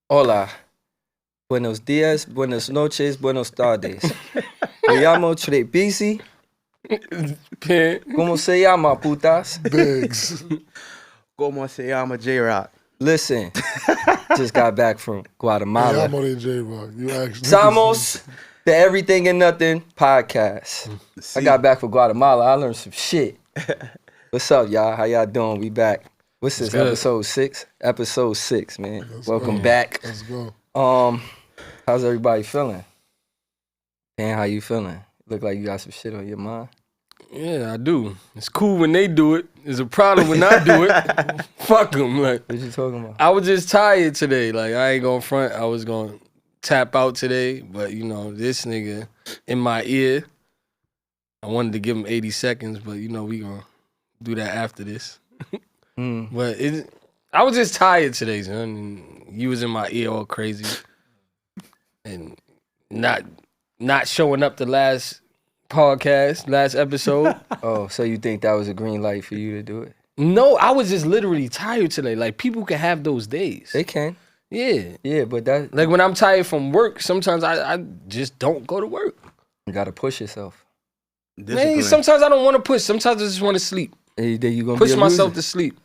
Hola, buenos días, buenas noches, buenos tardes. Me llamo Trey Busy. ¿Cómo se llama, putas? Biggz. ¿Cómo se llama J-Rocc? Listen, just got back from Hey, Guatemala. I'm on that J-Rock. You actually Samos, the Everything and Nothing podcast. I got back from Guatemala. I learned some shit. What's up, y'all? How y'all doing? We back. What's this, good. episode 6? Episode 6, man. Let's Welcome go. back. Let's go. How's everybody feeling? Dan, how you feeling? Look like you got some shit on your mind. Yeah, I do. It's cool when they do it. It's a problem when I do it. Fuck them. Like, What you talking about? I was just tired today. Like, I ain't gonna front. I was gonna tap out today, but you know, this nigga in my ear. I wanted to give him 80 seconds, but you know, we gonna do that after this. But I was just tired today, son. And you was in my ear all crazy, and not showing up the last podcast, last episode. Oh, so you think that was a green light for you to do it? No, I was just literally tired today. Like, people can have those days. They can. Yeah. Yeah, but that Like, when I'm tired from work, sometimes I just don't go to work. you gotta push yourself. Man, sometimes I don't want to push. Sometimes I just want to sleep. Then you gonna Push be a myself loser. to sleep.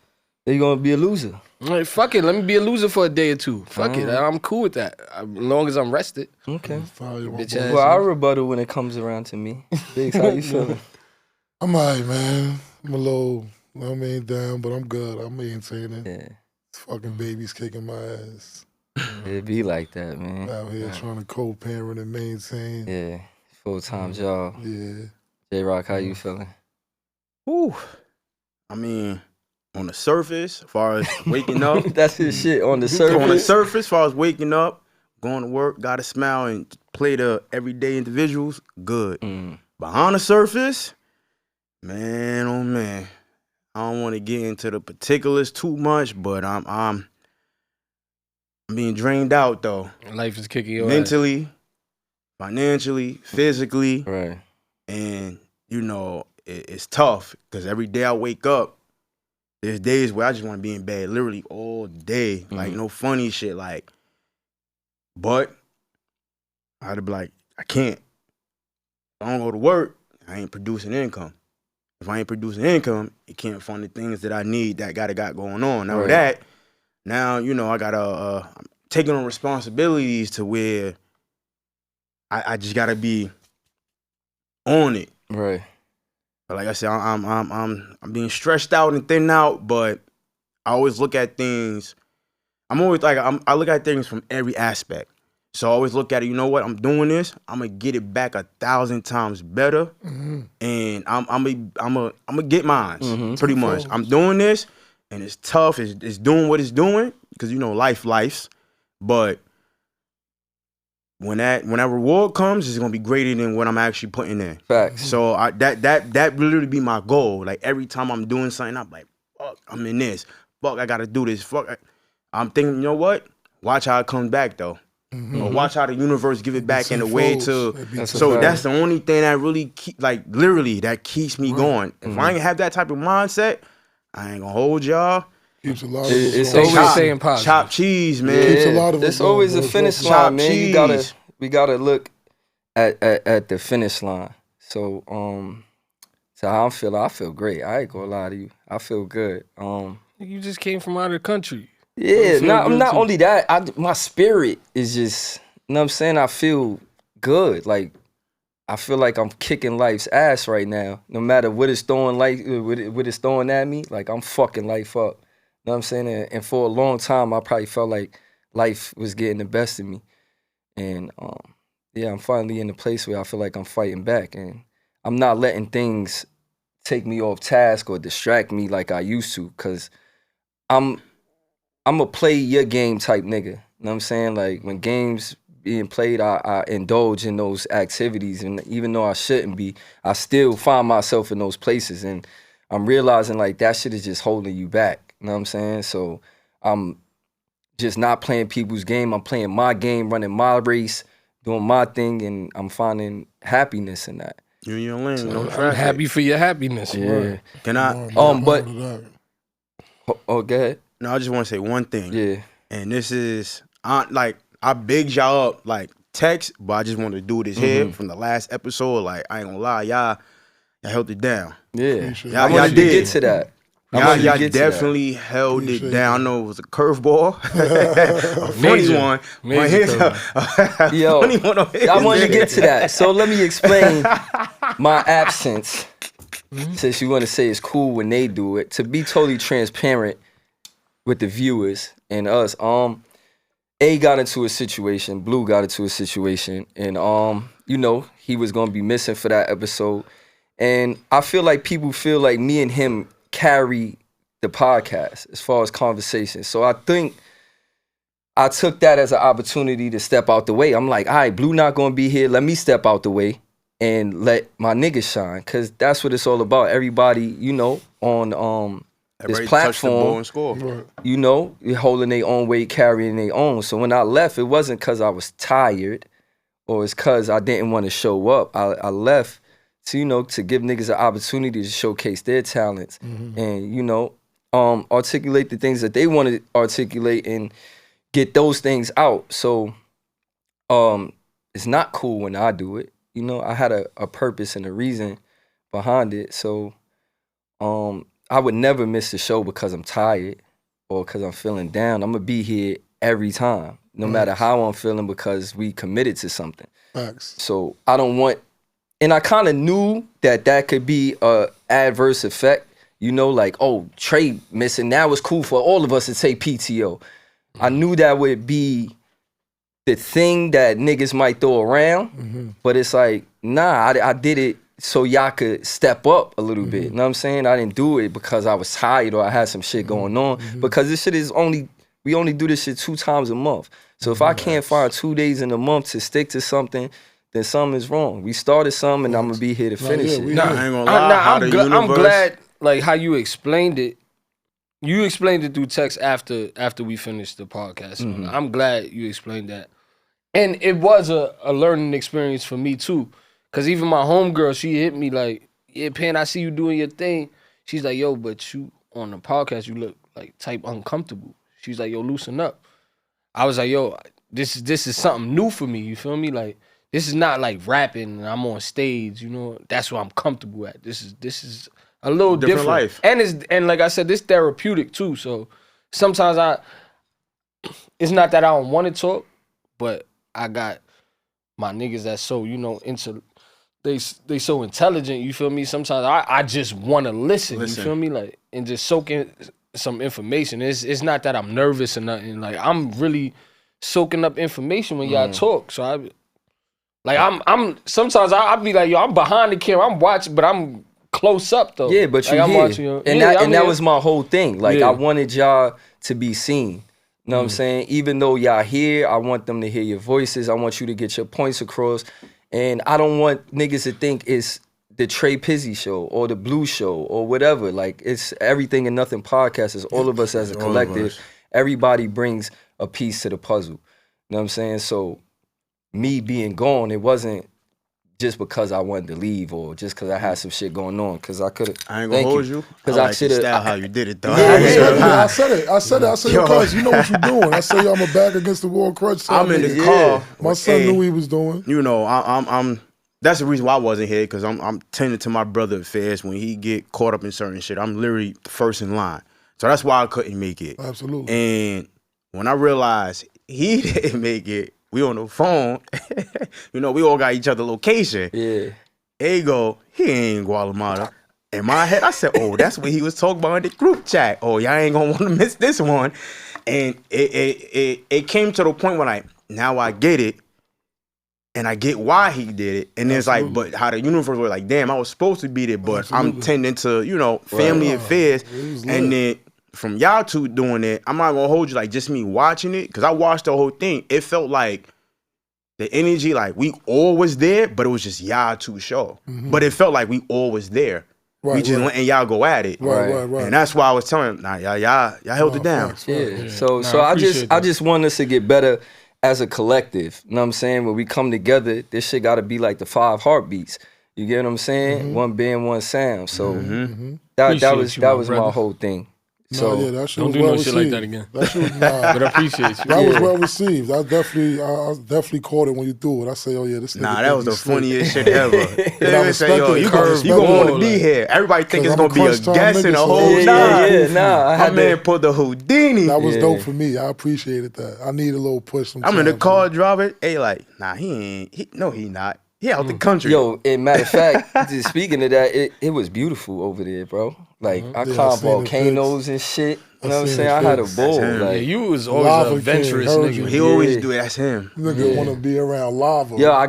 Then you gonna be a loser. Like, fuck it. Let me be a loser for a day or two. Fuck it. I'm cool with that. As long as I'm rested. Okay. Fire, my Bitch boy. ass. Well, I rebuttal when it comes around to me. Biggz, how you feeling? I'm all right, man. I'm a little, down, but I'm good. I'm maintaining. Yeah, Fucking babies kicking my ass. it be like that, man. Out here trying to co-parent and maintain. Yeah, full-time job. Yeah. J-Rocc, how you feeling? Whew. I mean, on the surface, as far as waking up, That's his shit on the on the surface. surface, as far as waking up, going to work, got to smile and play the everyday individuals, good. Behind the surface, man, oh man, I don't want to get into the particulars too much, but I'm being drained out though, Life is kicking your ass. mentally, financially, physically. Right. And, you know, it's tough because every day I wake up, there's days where I just want to be in bed literally all day. Like, no funny shit. Like, but I had to be like, I can't. If I don't go to work, I ain't producing income. If I ain't producing income, it can't fund the things that I need that got going on. Now, Right. that, now, you know, I got to, I'm taking on responsibilities to where I just got to be on it. Right. But like I said, I'm being stretched out and thin out, but I always look at things. I'm always like I look at things from every aspect. So I always look at it. You know what? I'm doing this. I'm gonna get it back 1,000 times better, and I'm gonna get mine. Pretty much. I'm doing this, and it's tough. It's doing what it's doing because you know life's. But when that reward comes, it's gonna be greater than what I'm actually putting in. Facts. So that really be my goal. Like every time I'm doing something, I'm like, fuck, I'm in this. Fuck, I gotta do this. Fuck, I'm thinking, you know what? Watch how it comes back though. Or watch how the universe give it back in a way to. That's a So fact. that's the only thing that really that keeps me going. If I ain't have that type of mindset, I ain't gonna hold y'all. Keeps a lot of It's us going. always Always staying positive. Chop cheese, man. Keeps a lot of us There's going, always a bro. finish Chop line, man. cheese. We gotta look at the finish line. So so how I'm feeling, I feel great. I ain't gonna lie to you. I feel good. You just came from out of the country. Yeah, feel not good not too. only that, my spirit is just, you know what I'm saying? I feel good. Like I feel like I'm kicking life's ass right now. No matter what it's throwing what it's throwing at me, like I'm fucking life up. You know what I'm saying? And for a long time I probably felt like life was getting the best of me. And yeah, I'm finally in a place where I feel like I'm fighting back and I'm not letting things take me off task or distract me like I used to, cause I'm a play your game type nigga. You know what I'm saying? Like when games being played, I indulge in those activities, and even though I shouldn't be, I still find myself in those places, and I'm realizing like that shit is just holding you back. You know what I'm saying? So I'm just not playing people's game. I'm playing my game, running my race, doing my thing, and I'm finding happiness in that. You in your lane, no I'm traffic. happy for your happiness. Yeah. Can I? But oh, go ahead. No, I just want to say one thing. Yeah. And this is, I bigged y'all up like text, but I just wanted to do this here from the last episode. Like, I ain't gonna lie, y'all held it down. Yeah, Y'all I wanted to did. get to that. Y'all definitely held it down. I know it was a curveball, a funny one. But here's a funny one. I wanted to get to that. So let me explain my absence. Since you want to say it's cool when they do it, to be totally transparent with the viewers and us, A got into a situation, Blue got into a situation, and you know, he was gonna be missing for that episode. And I feel like people feel like me and him carry the podcast as far as conversation. So I think I took that as an opportunity to step out the way. I'm like, all right, Blue not gonna be here. Let me step out the way and let my niggas shine, because that's what it's all about. Everybody, you know, on this platform, you know, holding their own weight, carrying their own. So when I left, it wasn't because I was tired or it's because I didn't want to show up. I left to, you know, to give niggas an opportunity to showcase their talents and, you know, articulate the things that they want to articulate and get those things out. So it's not cool when I do it. You know, I had a purpose and a reason behind it. So I would never miss the show because I'm tired or because I'm feeling down. I'm going to be here every time, no matter how I'm feeling, because we committed to something. Facts. So I don't want, and I kind of knew that could be a adverse effect. You know, like, oh, Trey missing, now it's cool for all of us to take PTO. I knew that would be the thing that niggas might throw around, but it's like, nah, I did it so y'all could step up a little bit. You know what I'm saying? I didn't do it because I was tired or I had some shit going on, because this shit is we only do this shit 2 times a month. So if I can't find 2 days in a month to stick to something, then something is wrong. We started something and I'm gonna be here to finish it. I ain't gonna lie, I'm glad, like, how you explained it. You explained it through text after we finished the podcast. So I'm glad you explained that. And it was a learning experience for me too. Cause even my homegirl, she hit me like, yeah, Pan, I see you doing your thing. She's like, yo, but you on the podcast, you look like type uncomfortable. She's like, yo, loosen up. I was like, yo, this is something new for me. You feel me? Like, this is not like rapping and I'm on stage, you know. That's what I'm comfortable at. This is a little different life. And like I said, this therapeutic too. So sometimes it's not that I don't want to talk, but I got my niggas that's so, you know, they so intelligent, you feel me? Sometimes I just want to listen, you feel me? Like, and just soak in some information. It's not that I'm nervous or nothing. Like, I'm really soaking up information when y'all talk. So I'm sometimes I'll be like, yo, I'm behind the camera, I'm watching, but I'm close up though. Yeah, but like, you I'm here. watching you. And that was my whole thing. Like, I wanted y'all to be seen. You know what I'm saying? Even though y'all here, I want them to hear your voices. I want you to get your points across. And I don't want niggas to think it's the Trey Pizzy show or the Blue show or whatever. Like, it's Everything and Nothing podcast. It's all of us as a collective. Everybody brings a piece to the puzzle. You know what I'm saying? So me being gone, it wasn't just because I wanted to leave or just because I had some shit going on. Because I could have. I ain't gonna hold you. Because I I like should the have. style how you did it though. I said it. I said, yo, cuz, you know what you're doing. I said, yo, I'm a back against the wall crutch. I'm in the car. My son knew what he was doing. You know, I'm. That's the reason why I wasn't here, because I'm tending to my brother affairs. When he get caught up in certain shit, I'm literally the first in line. So that's why I couldn't make it. Absolutely. And when I realized he didn't make it, we on the phone. You know, we all got each other location. Yeah. There you go. He ain't in Guatemala. In my head, I said, oh, that's what he was talking about in the group chat. Oh, y'all ain't gonna want to miss this one. And it came to the point where, like, now I get it. And I get why he did it. And it's like, but how the universe was like, damn, I was supposed to be there, but I'm tending to, you know, family affairs. And then from y'all two doing it, I'm not gonna hold you, like, just me watching it, because I watched the whole thing. It felt like the energy, like, we all was there, but it was just y'all two show. But it felt like we all was there. We just letting y'all go at it. Right. And that's why I was telling him, nah, y'all held it down. Yeah. So I just want us to get better as a collective. You know what I'm saying? When we come together, this shit gotta be like the 5 heartbeats. You get what I'm saying? One band, one sound. So that was my whole thing. So yeah, that shit don't was do well no shit received. like that again. That shit was But I appreciate you. That was well received. I definitely caught it when you threw it. I say, oh yeah, this nigga Nah, that think was he the slick. funniest shit ever. I They say, yo, respected you the gonna want to curveball, be like- here. Everybody think it's I'm a gonna be a crunch time guess and nigga, a so whole yeah, nah. yeah, nah. I My had man to, pulled the Houdini. That was Yeah. dope for me. I appreciated that. I need a little push sometimes. I'm in the car driving. Hey, like, nah, he ain't. No, he not. He out the country. yo, and matter of fact, just speaking of that, it was beautiful over there, bro. Like I Yeah, I climbed seen the volcanoes and shit. You know what I'm seen saying? the I had a pics. bull. That's him. Yeah, Like, you was always Lava an adventurous King, heard nigga. you. He always Yeah. do it. That's him. Nigga want to be around lava. yo, I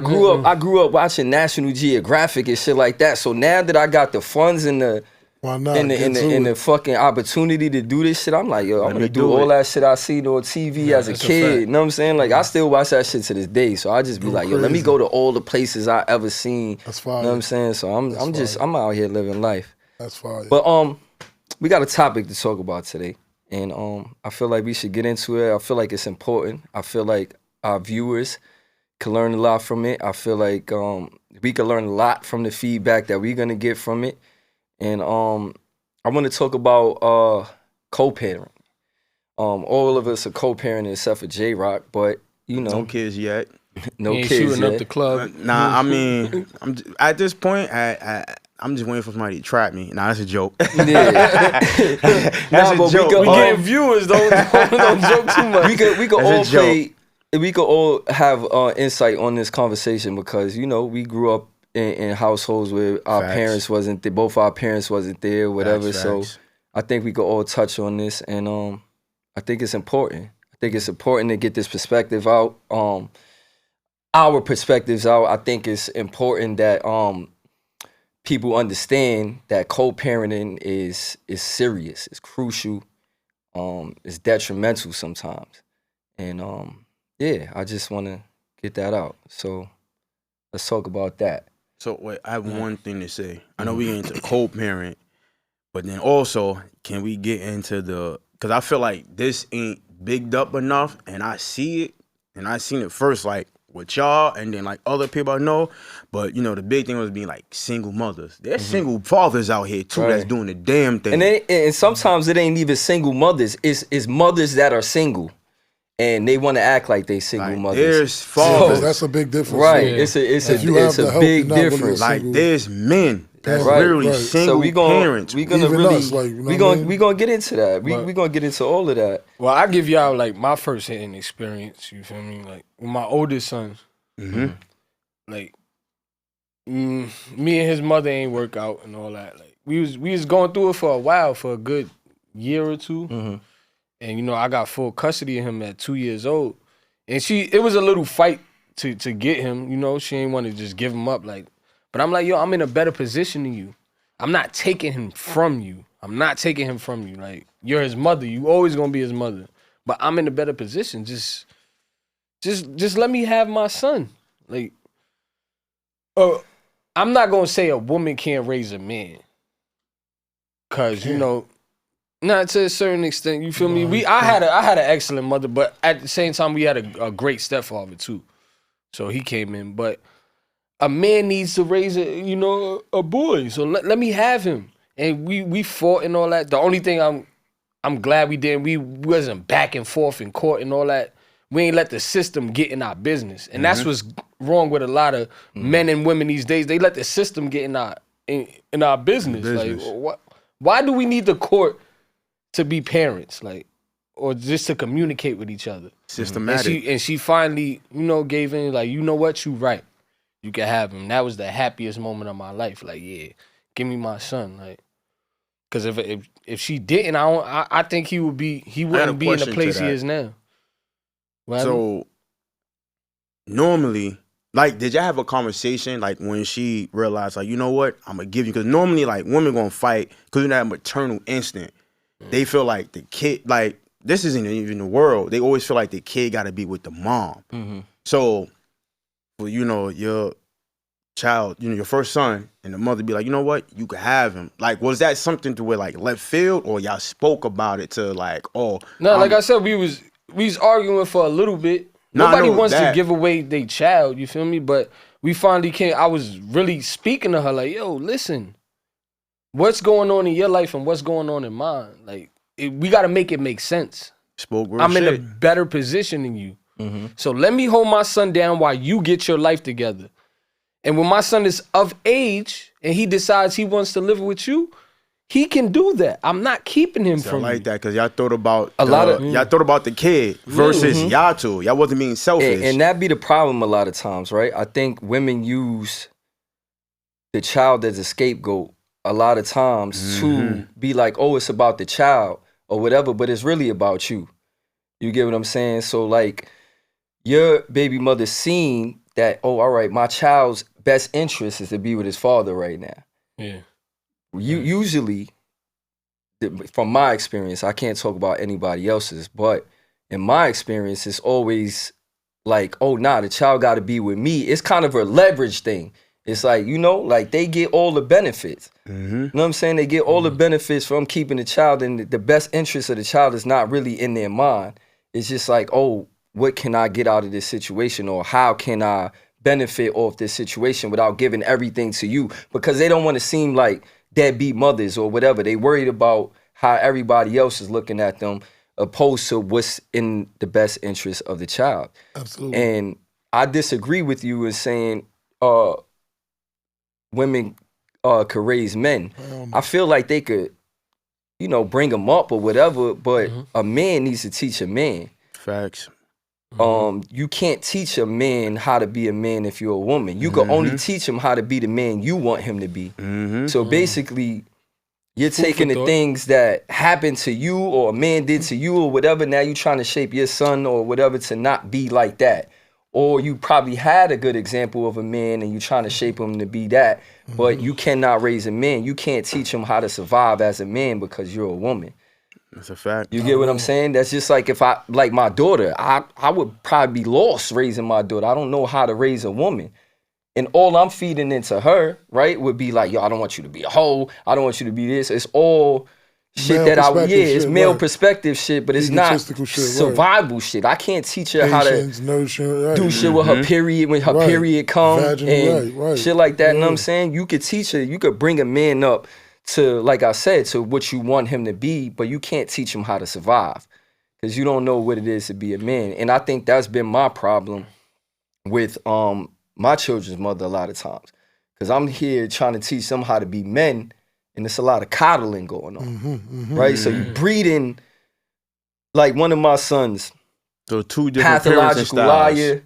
grew up watching National Geographic and shit like that. So now that I got the funds and the Why not? and the, Get and, the, to and it. the fucking opportunity to do this shit, I'm like, yo, I'm Let gonna me do do all it. that shit I seen on TV as a that's a kid. fact. You know what I'm saying? Like, I still watch that shit to this day. So I just be Go like, yo, let me crazy. go to all the places I ever seen. That's You know fire. what I'm saying? So I'm out here living life. That's fire. But we got a topic to talk about today, and I feel like we should get into it. I feel like it's important. I feel like our viewers can learn a lot from it. I feel like we can learn a lot from the feedback that we're gonna get from it, and I want to talk about co-parenting. All of us are co-parenting except for Rocc, but you know, No kids yet. no He ain't kids shooting yet. up the club. Nah, I mean, at this point, I'm just waiting for somebody to trap me. Nah, that's a joke. Yeah. That's a but joke. we We could getting viewers, don't joke too much. we could That's a all joke. play. We could all have insight on this conversation because you know we grew up in households where our Facts. parents wasn't there, both our parents wasn't there, whatever. Facts, So facts. I think we could all touch on this, and I think it's important. I think it's important to get this perspective out. Our perspectives out. I think it's important that people understand that co-parenting is serious, it's crucial, it's detrimental sometimes. And yeah, I just want to get that out. So let's talk about that. So wait, I have one thing to say. I know we get into co-parent, but then also, can we get into because I feel like this ain't bigged up enough, and I see it, and I seen it first, like, with y'all, and then, like, other people I know, but, you know, the big thing was being, like, single mothers. There's single fathers out here, too, that's Right. doing the damn thing. And sometimes it ain't even single mothers. It's mothers that are single, and they want to act like they single Like, mothers. there's Yeah, fathers. that's a big difference. Right. Yeah. It's If you have the a help, big you're not really difference. a Like, single- there's men that's Right, literally right. single So we gonna parents. we gonna Even really us, like, you know we what I gonna mean? we gonna get into that. We Right. gonna get into all of that. Well, I give y'all like my first hand experience. You feel me? Like with my oldest son, Mm-hmm. like me and his mother ain't work out and all that. Like we was going through it for a while, for a good year or two. Mhm. And you know, I got full custody of him at 2 years old. And it was a little fight to get him, you know. She ain't want to just give him up, like. But I'm like, yo, I'm in a better position than you. I'm not taking him from you. Like, you're his mother. You always gonna be his mother. But I'm in a better position. Just let me have my son. Like, I'm not gonna say a woman can't raise a man. Cause you know, not to a certain extent. You feel me? I had an excellent mother, but at the same time, we had a great stepfather too. So he came in, but a man needs to raise a boy. So let me have him. And we fought and all that. The only thing I'm glad we didn't, we wasn't back and forth in court and all that. We ain't let the system get in our business. And that's what's wrong with a lot of men and women these days. They let the system get in our business. Like, why do we need the court to be parents? Like, or just to communicate with each other? Systematic. And she finally, gave in, like, you know what, you right. You can have him. That was the happiest moment of my life. Like, yeah, give me my son. Like, because if she didn't, I think he wouldn't be in the question to place he that. is now. What happened? So normally, like, did y'all have a conversation like when she realized, like, you know what, I'm gonna give you? Because normally, like, women gonna fight because of that maternal instinct. They feel like the kid, like, this isn't even the world. They always feel like the kid got to be with the mom. Mm-hmm. So, well, your child, your first son, and the mother be like, you know what, you could have him. Like, was that something to where, like, left field, or y'all spoke about it to, like, oh, No, like I said, we was arguing for a little bit. No, I Nobody know wants that. to give away their child, you feel me? But we finally came. I was really speaking to her like, yo, listen, what's going on in your life and what's going on in mine? Like, we got to make it make sense. Spoke real I'm shit. in a better position than you. So let me hold my son down while you get your life together. And when my son is of age and he decides he wants to live with you, he can do that. I'm not keeping him I from like you. that because y'all thought about lot of the kid versus y'all two. Y'all wasn't being selfish. And that be the problem a lot of times, right? I think women use the child as a scapegoat a lot of times to be like, oh, it's about the child or whatever, but it's really about you. You get what I'm saying? So like your baby mother seen that, oh, all right, my child's best interest is to be with his father right now. Yeah. You usually, from my experience, I can't talk about anybody else's, but in my experience, it's always like, oh, nah, the child got to be with me. It's kind of a leverage thing. It's like, you know, like they get all the benefits. You know what I'm saying? They get all the benefits from keeping the child, and the best interest of the child is not really in their mind. It's just like, oh, what can I get out of this situation, or how can I benefit off this situation without giving everything to you? Because they don't want to seem like deadbeat mothers or whatever. They worried about how everybody else is looking at them opposed to what's in the best interest of the child. Absolutely. And I disagree with you in saying women could raise men. I feel like they could, you know, bring them up or whatever, but a man needs to teach a man. Facts. You can't teach a man how to be a man if you're a woman. You can only teach him how to be the man you want him to be. So basically, you're taking the things that happened to you or a man did to you or whatever. Now you're trying to shape your son or whatever to not be like that. Or you probably had a good example of a man and you're trying to shape him to be that. But you cannot raise a man. You can't teach him how to survive as a man because you're a woman. That's a fact. You get what I'm saying? That's just like if I, like my daughter, I would probably be lost raising my daughter. I don't know how to raise a woman. And all I'm feeding into her, right, would be like, yo, I don't want you to be a hoe. I don't want you to be this. It's all shit Male that it's shit, male right. perspective shit, but it's not Egotistical shit, right. survival shit. I can't teach her how to Patience, nourishing, right. do shit with her period when her Right. period come Vaginal, and right. shit like that. You know what I'm saying? You could teach her, you could bring a man up to, like I said, to what you want him to be, but you can't teach him how to survive because you don't know what it is to be a man. And I think that's been my problem with my children's mother a lot of times because I'm here trying to teach them how to be men, and there's a lot of coddling going on, right? So you breeding, like one of my sons, So two different parenting pathological styles. liar,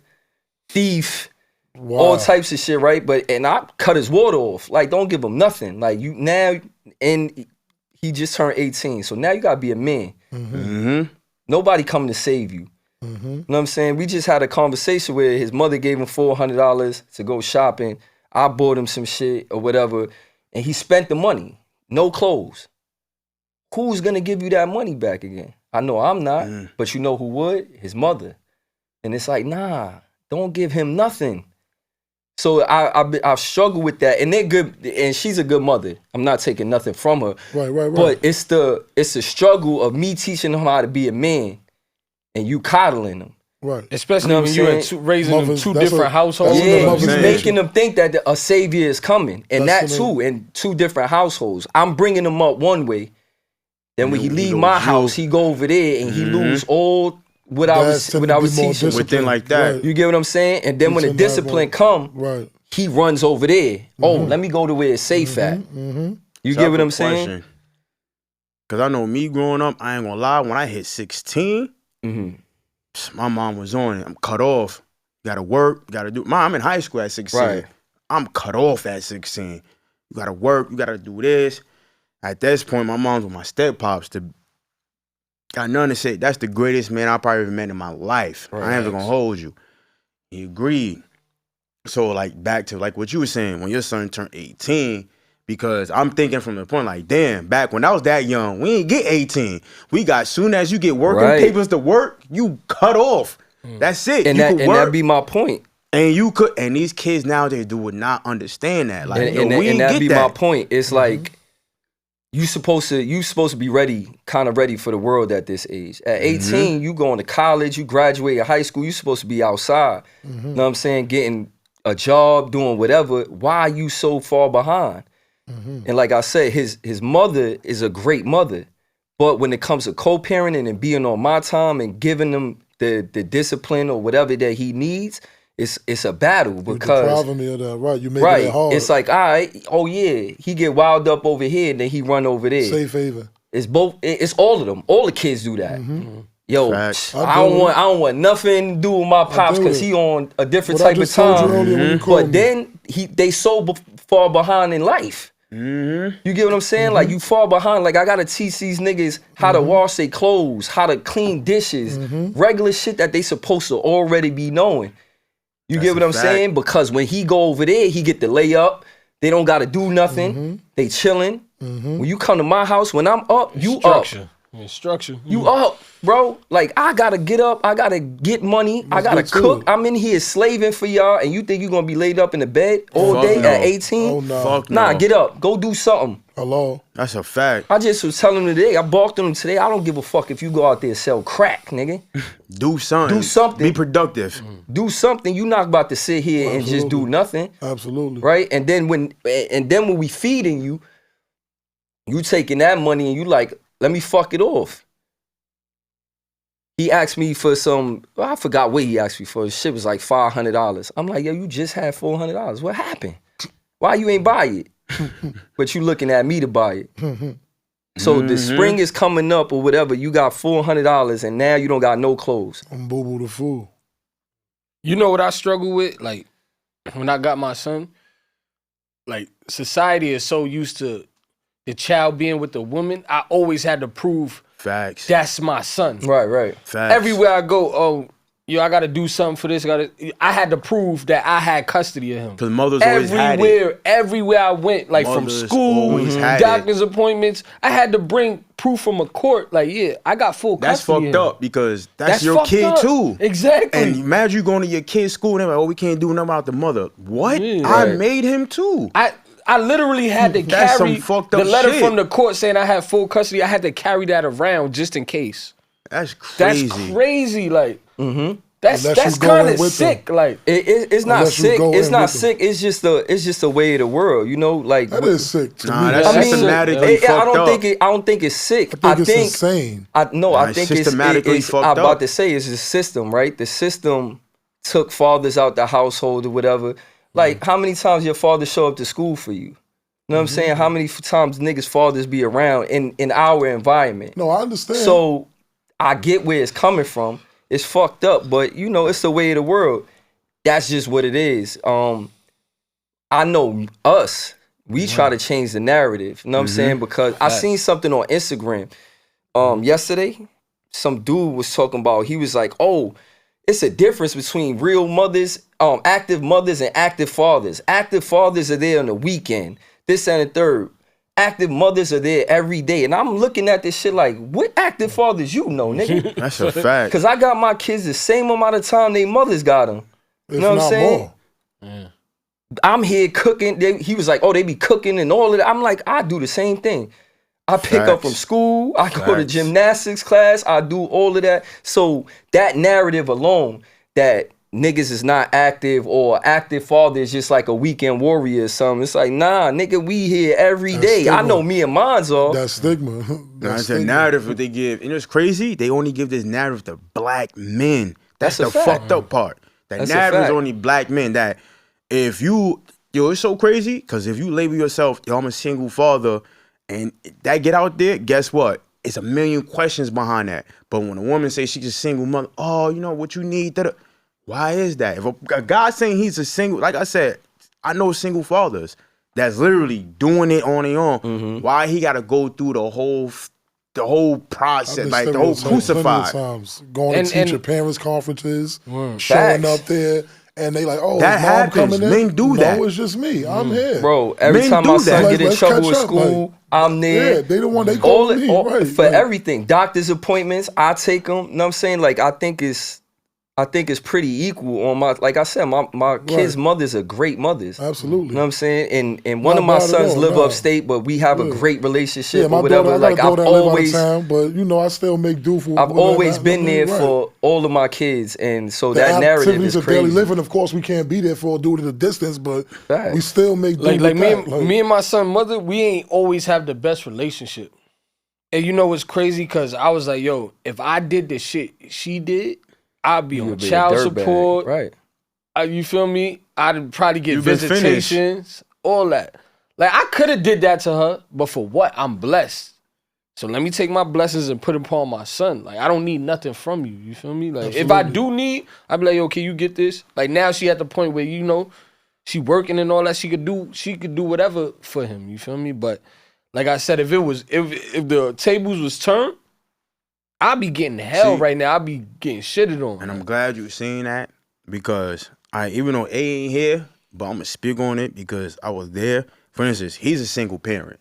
thief, Wow. all types of shit, right? And I cut his water off. Like, don't give him nothing. Like, you now, and he just turned 18. So now you gotta be a man. Nobody coming to save you. You know what I'm saying? We just had a conversation where his mother gave him $400 to go shopping. I bought him some shit or whatever, and he spent the money. No clothes. Who's gonna give you that money back again? I know I'm not, but you know who would? His mother. And it's like, nah, don't give him nothing. So I've struggled with that, and they're good, and she's a good mother. I'm not taking nothing from her. Right. But it's the struggle of me teaching him how to be a man, and you coddling him. Right. Especially You know what when I'm you're saying? raising them Mothers, two that's different what- households. that's what the Yeah, mothers you do. making them think that a savior is coming, and That's that what too, in two different households. I'm bringing him up one way, then when he leave goes my you. house, he go over there and he lose all what I Dads tend was to be more teaching. disciplined. Within like that. Right. You get what I'm saying? And then when the Teaching that discipline one. come, Right. he runs over there. Oh, let me go to where it's safe at. You So I get have what a I'm saying? question. Cause I know me growing up, I ain't gonna lie, when I hit 16, my mom was on it. I'm cut off. Gotta work, gotta do. Mom, I'm in high school at 16. Right. I'm cut off at 16. You gotta work, you gotta do this. At this point, my mom's with my step pops. Got nothing to say. That's the greatest man I probably ever met in my life. I ain't even gonna hold you. He agreed. So like back to like what you were saying, when your son turned 18, because I'm thinking from the point like, damn, back when I was that young, we ain't get 18. We got soon as you get working Right. papers to work, you cut off. That's it. And you that could and work, that be my point. and you could, and these kids nowadays would not understand that. Like, And we ain't that get be that. my point. It's like you supposed to be ready, kind of ready for the world at this age. At 18, you going to college, you graduate high school, you supposed to be outside. You know what I'm saying? Getting a job, doing whatever. Why are you so far behind? And like I said, his mother is a great mother, But when it comes to co-parenting and being on my time and giving him the discipline or whatever that he needs, it's a battle because you're depriving me of that, right? You make it hard. It's like, all right, oh yeah, he get wild up over here and then he run over there. Safe haven. It's both. It's all of them. All the kids do that. Yo, Facts. I don't want nothing to do with my pops because he on a different type of time. But then they so far behind in life. You get what I'm saying? Like you far behind. Like I gotta teach these niggas how to wash their clothes, how to clean dishes, regular shit that they supposed to already be knowing. You get what I'm saying? Because when he go over there, he get the layup. They don't gotta do nothing. They chilling. When you come to my house, when I'm up, you up. Structure. You up, bro. Like, I gotta get up. I gotta get money. I gotta cook. I'm in here slaving for y'all, and you think you're gonna be laid up in the bed all day at 18? Oh, no. Fuck Nah, no. get up. Go do something. Hello. That's a fact. I just was telling him today. I balked him today. I don't give a fuck if you go out there and sell crack, nigga. Do something. Do something. Be productive. Do something. You not about to sit here and just do nothing. Absolutely. Right? And then when we feeding you, you taking that money and you like, let me fuck it off. He asked me for I forgot what he asked me for. Shit was like $500. I'm like, yo, you just had $400. What happened? Why you ain't buy it? But you looking at me to buy it. So the spring is coming up or whatever, you got $400 and now you don't got no clothes. I'm boo-boo the fool. You know what I struggle with? Like, when I got my son, like, society is so used to the child being with the woman. I always had to prove Facts. that's my son. Right. Facts. Everywhere I go, oh, yo, I gotta do something for this. I had to prove that I had custody of him. Because mothers always had it. Everywhere I went, like Mothers from school, always had doctor's appointments, I had to bring proof from a court. Like, yeah, I got full That's custody. fucked up because that's your fucked kid up. too. Exactly. And imagine you going to your kid's school and they're like, oh, we can't do nothing about the mother. What? Yeah, I right. made him too. I literally had to That's carry some fucked the up letter shit. from the court saying I had full custody. I had to carry that around just in case. That's crazy. That's crazy. Like, Unless that's you go kind in of with sick. them. Like, It's not Unless you sick. go It's in not with them. sick. It's just the way of the world, you know. Like That is sick to Nah, me. that's I mean, systematically I fucked don't up. think it's sick. I think it's insane. I Nah, think it's systematically it's fucked I'm about up. to say it's the system, right? The system took fathers out the household or whatever. Like, how many times your father show up to school for you? You know what I'm saying? How many times niggas' fathers be around in our environment? No, I understand. So I get where it's coming from. It's fucked up, but you know, it's the way of the world. That's just what it is. I know us, we try to change the narrative. You know what I'm saying? Because I seen something on Instagram yesterday. Some dude was talking about, he was like, oh, it's a difference between real mothers, active mothers and active fathers. Active fathers are there on the weekend. This and the third. Active mothers are there every day. And I'm looking at this shit like, what active fathers you know, nigga? That's a fact. Because I got my kids the same amount of time they mothers got them. You know what I'm saying? More. I'm here cooking. He was like, oh, they be cooking and all of that. I'm like, I do the same thing. I pick up from school. I go to gymnastics class. I do all of that. So that narrative alone, that niggas is not active or active father is just like a weekend warrior or something. It's like, nah, nigga, we here every day. stigma. I know me and mine's all. That stigma. That's the narrative that they give. And it's crazy. They only give this narrative to black men. That's That's a the fact. fucked up part. That That's a narrative is fact. only black men. That if you, it's so crazy because if you label yourself, yo, I'm a single father, and that get out there, guess what? It's a million questions behind that. But when a woman says she's a single mother, oh, you know what you need? Why is that? If a guy saying he's a single, like I said, I know single fathers that's literally doing it on their own. Why he got to go through the whole process, like the whole crucified? Times. Going to teacher parents conferences, showing Facts. up there, and they like, oh, That is mom happens. coming in? Men do that. No, it's just me. I'm here. Bro, every Men time do my that. son Like, get in let's trouble catch with up, school, like, I'm there. Yeah, they the one they all, call me. Right, for like, everything. Doctor's appointments, I take them. You know what I'm saying? Like, I think it's pretty equal on my, like I said, my kids' mothers are great mothers. Absolutely. You know what I'm saying? And one Not of my bad at sons all, live nah. upstate, but we have a great relationship Yeah, my or whatever. daughter, I Like, got a daughter I've that live out of always town, but you know, I still make do for. I've always I been mean, there for all of my kids, and so the that narrative activities is of daily crazy. living. Of course, we can't be there for due to the distance, but Facts. we still make do like with me, that. me and my son mother, we ain't always have the best relationship. And you know what's crazy? Because I was like, yo, if I did the shit she did, I'd be You on would be a child dirtbag, support. right? You feel me? I'd probably get You've been visitations, all that. Like, I could have did that to her, but for what? I'm blessed. So let me take my blessings and put it upon my son. Like, I don't need nothing from you. You feel me? Like, if I do need, I'd be like, yo, can you get this? Like, now she at the point where, you know, she working and all that. She could do whatever for him. You feel me? But like I said, if the tables was turned, I'd be getting hell right now. I'd be getting shitted on. And I'm glad you seen that because even though A ain't here, but I'm gonna speak on it because I was there. For instance, he's a single parent.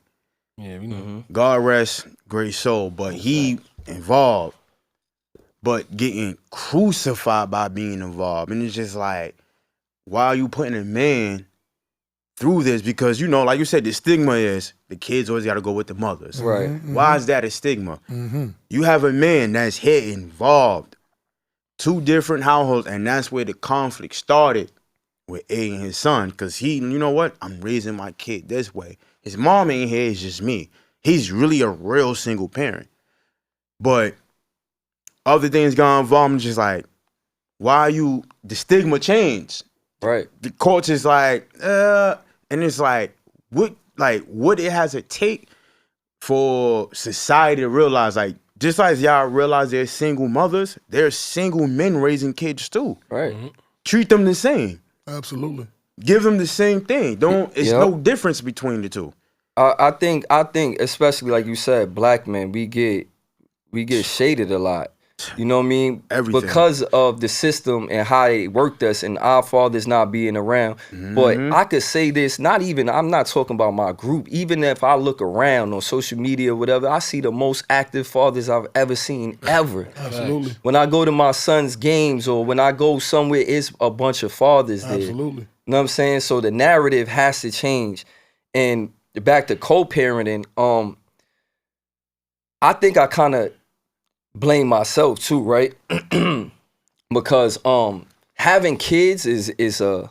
Yeah, we know. God rest great soul, but he involved, but getting crucified by being involved. And it's just like, why are you putting a man through this? Because, you know, like you said, the stigma is the kids always got to go with the mothers. Right. Why is that a stigma? You have a man that's here involved, 2 different households, and that's where the conflict started with A and his son. Because you know what? I'm raising my kid this way. His mom ain't here, it's just me. He's really a real single parent. But other things got involved, I'm just like, why the stigma changed? Right. The coach is like, and it's like what it has to take for society to realize, like, just like y'all realize there's single mothers, there's single men raising kids too. Right. Treat them the same. Absolutely. Give them the same thing. It's no difference between the two. I think, especially like you said, black men, we get shaded a lot. You know what I mean? Everything. Because of the system and how they worked us and our fathers not being around. But I could say this, I'm not talking about my group. Even if I look around on social media or whatever, I see the most active fathers I've ever seen, ever. Absolutely. When I go to my son's games or when I go somewhere, it's a bunch of fathers there. Absolutely. You know what I'm saying? So the narrative has to change. And back to co-parenting, I think I kind of blame myself too, right? Because having kids is a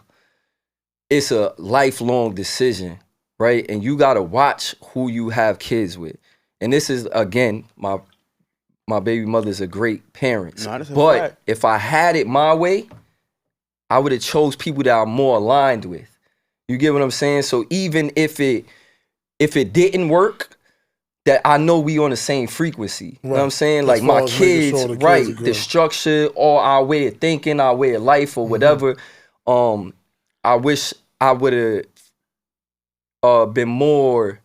lifelong decision, right? And you gotta watch who you have kids with. And this is, again, my baby mother's a great parent. But fact. if I had it my way, I would have chose people that I'm more aligned with. You get what I'm saying? So even if it didn't work, that I know we on the same frequency. Right. You know what I'm saying? As Like far my as making kids, sure the kids right, are good. the structure, or our way of thinking, our way of life or whatever. I wish I would have been more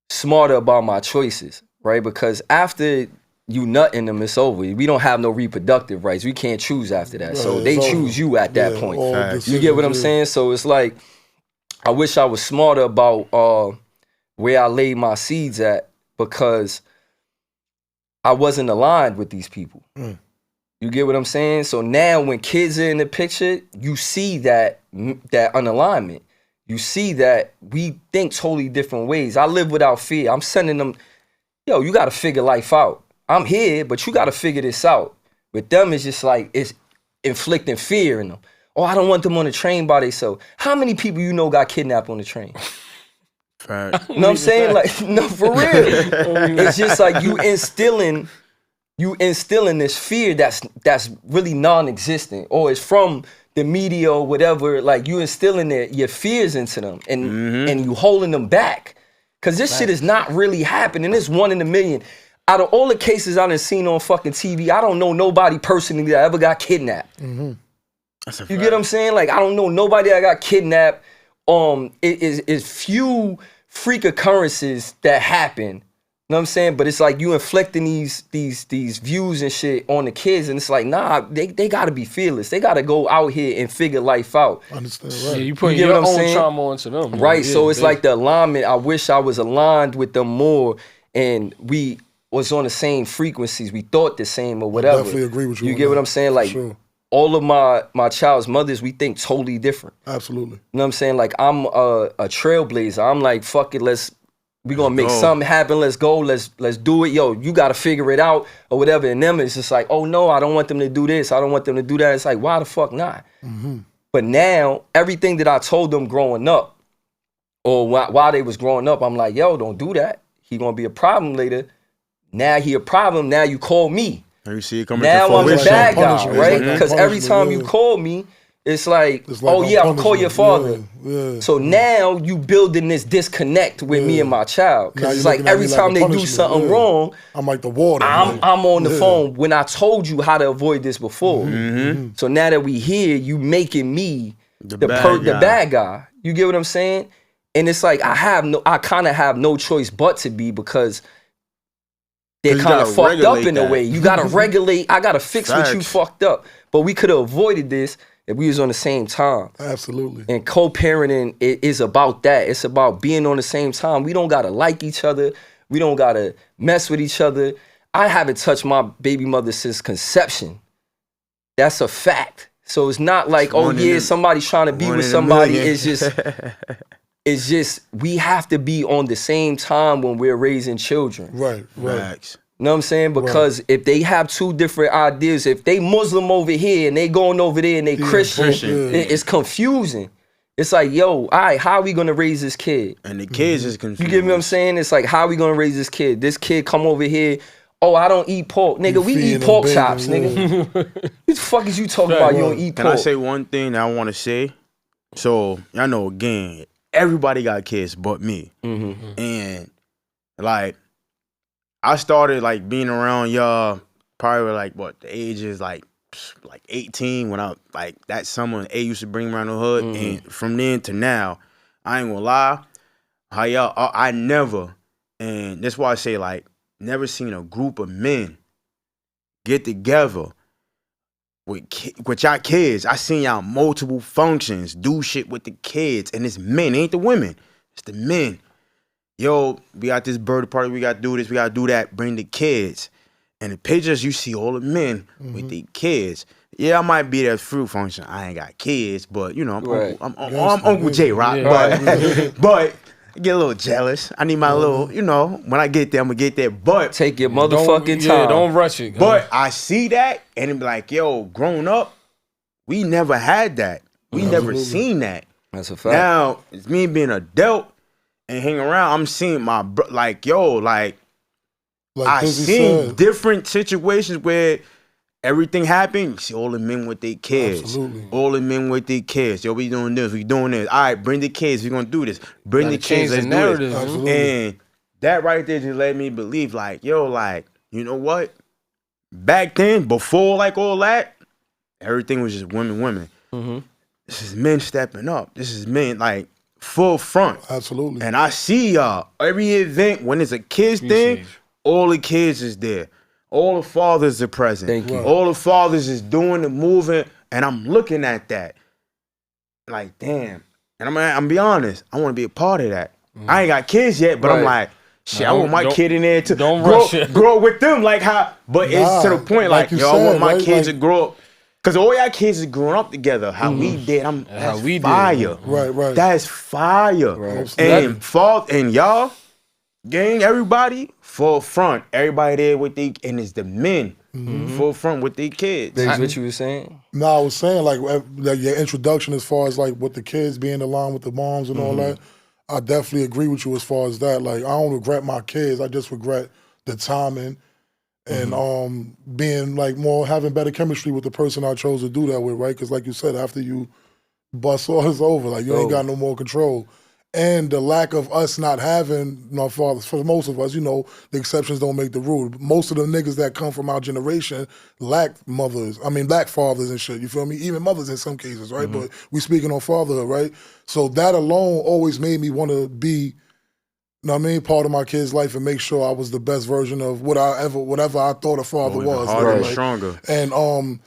smarter about my choices, right? Because after you nut in them, it's over. We don't have no reproductive rights. We can't choose after that. So Right, they it's choose over. you at that Yeah, point. all You get what I'm decisions, saying? So it's like, I wish I was smarter about where I laid my seeds at, because I wasn't aligned with these people. You get what I'm saying? So now when kids are in the picture, you see that unalignment. You see that we think totally different ways. I live without fear. I'm sending them, yo, you got to figure life out. I'm here, but you got to figure this out. With them, it's just like, it's inflicting fear in them. Oh, I don't want them on the train by themselves. How many people you know got kidnapped on the train? Fact. You know what I'm saying? Like, no, for real. It's just like you instilling this fear that's really non-existent, or it's from the media or whatever. Like, you instilling your fears into them, and you holding them back. Cause this shit is not really happening. It's 1 in a million. Out of all the cases I done seen on fucking TV, I don't know nobody personally that ever got kidnapped. That's a You fact. get what I'm saying? Like, I don't know nobody that got kidnapped. It is few freak occurrences that happen. You know what I'm saying? But it's like you inflicting these views and shit on the kids, and it's like, nah, they gotta be fearless. They gotta go out here and figure life out. Understand, Yeah, right? you putting You get your what I'm own saying? trauma onto them. Right. Yeah, So it's they- like the alignment. I wish I was aligned with them more, and we was on the same frequencies. We thought the same or whatever. Definitely agree with you. You on get what that, I'm saying? for Like, sure. all of my child's mothers, we think totally different. Absolutely. You know what I'm saying? Like, I'm a trailblazer. I'm like, fuck it, we gonna make go. something happen. Let's go. Let's do it. Yo, you gotta figure it out or whatever. And them, it's just like, oh no, I don't want them to do this. I don't want them to do that. It's like, why the fuck not? But now, everything that I told them growing up, or while they was growing up, I'm like, yo, don't do that. He gonna be a problem later. Now he a problem. Now you call me. And you see it coming Now to I'm the fruition. bad guy, Punishment. right? It's like Because every punishment, time yeah. you call me, it's like, It's like oh on yeah, I'll call your father. punishment. Yeah. So now you building this disconnect with me and my child. Now Because you it's like looking at every me like time a they do punishment, something yeah. wrong, I'm like the water. I'm on the phone when I told you how to avoid this before. Mm-hmm. So now that we here, you making me the bad guy. bad guy. You get what I'm saying? And it's like I kind of have no choice but to be, because they're 'Cause you kind of gotta fucked up regulate in a that. way. You gotta regulate. I gotta fix what you Facts. fucked up. But we could have avoided this if we was on the same time. Absolutely. And co-parenting is about that. It's about being on the same time. We don't gotta like each other. We don't gotta mess with each other. I haven't touched my baby mother since conception. That's a fact. So it's not like, oh one in yeah, a- somebody's trying to be one with in a somebody. million. It's just we have to be on the same time when we're raising children. Right. Facts. You know what I'm saying? Because if they have two different ideas, if they Muslim over here and they going over there and they Christian, yeah. it's confusing. It's like, yo, all right, how are we gonna raise this kid? And the kids is confused. You get me what I'm saying? It's like, how are we gonna raise this kid? This kid come over here, oh, I don't eat pork. Nigga, we feeding eat them, pork bathing, chops, nigga. What the fuck is you talking about? You don't eat Can pork. I say one thing that I want to say? So, y'all know, again, everybody got kids but me. And, like, I started, like, being around y'all probably, like, what, the age is, like 18 when I, like, that summer, A used to bring me around the hood. And from then to now, I ain't gonna lie, how y'all, I never, and that's why I say, like, never seen a group of men get together with y'all kids. I seen y'all multiple functions, do shit with the kids, and it's men, ain't the women. It's the men. Yo, we got this birthday party, we gotta do this, we gotta do that, bring the kids. And the pictures, you see all the men with the kids. Yeah, I might be at fruit function. I ain't got kids, but you know, I'm Uncle J Rock. Yeah. But I get a little jealous. I need my little, you know, when I get there, I'm gonna get there. But Take your motherfucking time. Yeah, don't rush it. but I see that and it be like, yo, growing up, we never had that. We never seen that. That's a fact. Now, it's me being an adult and hanging around, I'm seeing my like, yo, like I Pizzy seen said. different situations where everything happened. You see all the men with their kids. Absolutely. All the men with their kids. Yo, we doing this, we doing this. All right, bring the kids, we gonna do this. Bring the Gotta change kids, the let's do narrative, this. man. Absolutely. And that right there just let me believe, like, yo, like, you know what? Back then, before like all that, everything was just women. This is men stepping up. This is men like full front. Absolutely. And I see y'all every event when it's a kids thing, you. all the kids is there. All the fathers are present. Thank you. All the fathers is doing the moving, and I'm looking at that. Like, damn. And I'm be honest, I want to be a part of that. I ain't got kids yet, but I'm Right. like, shit, I want my Don't- kid in there to don't grow, rush it. grow with them. Like how, but it's to the point, like like, you yo, I want said, my right? kids Like- to grow up. Because all y'all kids is growing up together. How we did, that's we did, fire. Right. That's fire. Right. And and y'all, gang, everybody, full front. Everybody there with the, and it's the men, full front with their kids. That's what you were saying? No, I was saying like your introduction as far as like with the kids being along with the moms and all that. I definitely agree with you as far as that. Like I don't regret my kids. I just regret the timing and being like more having better chemistry with the person I chose to do that with, right? Because like you said, after you bust all this over, like you ain't got no more control. And the lack of us not having my fathers, for most of us, you know, the exceptions don't make the rule. Most of the niggas that come from our generation lack mothers. I mean, lack fathers and shit, you feel me? Even mothers in some cases, right? But we speaking on fatherhood, right? So that alone always made me want to be, you know what I mean, part of my kid's life and make sure I was the best version of whatever I thought a father was. Harder right? and Like, stronger. and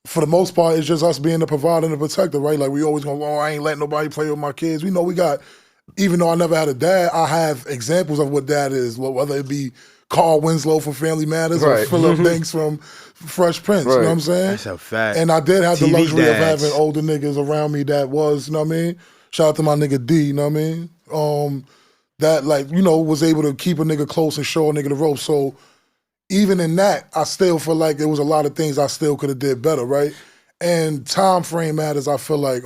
for the most part, it's just us being the provider and the protector, right? Like we always go, oh, I ain't letting nobody play with my kids. We know we got, even though I never had a dad, I have examples of what dad is, whether it be Carl Winslow from Family Matters or Right. Philip Banks from Fresh Prince, you know what I'm saying? That's a fact. And I did have the TV luxury dads. of having older niggas around me that was, you know what I mean? Shout out to my nigga D, you know what I mean? That like, you know, was able to keep a nigga close and show a nigga the ropes. So even in that, I still feel like there was a lot of things I still could have did better, right? And time frame matters, I feel like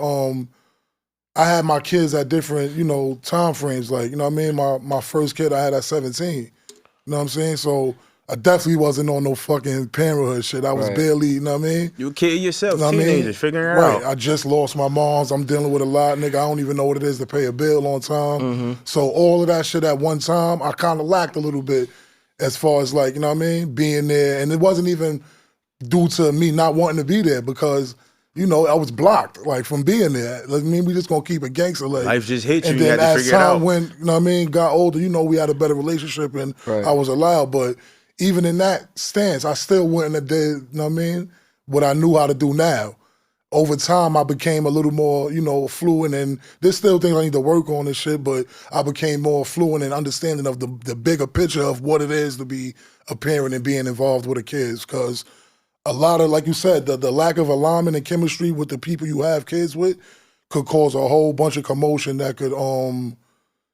I had my kids at different, you know, time frames. Like, you know what I mean? My first kid I had at 17. You know what I'm saying? So I definitely wasn't on no fucking parenthood shit. I was Right. barely, you know what I mean? You a kid yourself, You know what I mean? teenagers, figuring it Right. out. I just lost my moms. I'm dealing with a lot, nigga. I don't even know what it is to pay a bill on time. So all of that shit at one time, I kind of lacked a little bit as far as like, you know what I mean? Being there. And it wasn't even due to me not wanting to be there because, you know, I was blocked, like, from being there. Like, I mean, we just gonna keep it gangster, like. Life just hit you. And You then had to as figure it out. time went, you know what I mean, got older, you know, we had a better relationship and Right. I was allowed. But even in that stance, I still wouldn't have did, you know what I mean, what I knew how to do now. Over time, I became a little more, you know, fluent, and there's still things I need to work on and shit, but I became more fluent and understanding of the bigger picture of what it is to be a parent and being involved with the kids. Because a lot of, like you said, the lack of alignment and chemistry with the people you have kids with could cause a whole bunch of commotion that could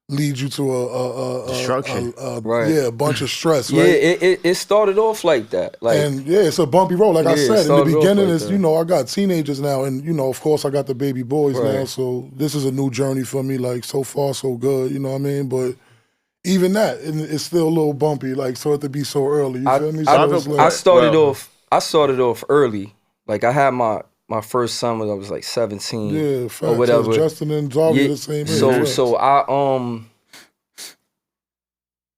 lead you to a Destruction. Right. Yeah, a bunch of stress, Yeah, right? it started off like that. Like, And yeah, it's a bumpy road. Like I Yeah, it said, in the started off beginning, like it's, that. you know, I got teenagers now, and, you know, of course, I got the baby boys now, Right. so this is a new journey for me. Like, so far, so good, you know what I mean? But even that, it's still a little bumpy, like, so it to be so early, you feel me? So it's like, I started off early. Like, I had my first son when I was like 17 yeah, or facts. whatever. Justin and Zarvia Yeah, the same age. so facts. so I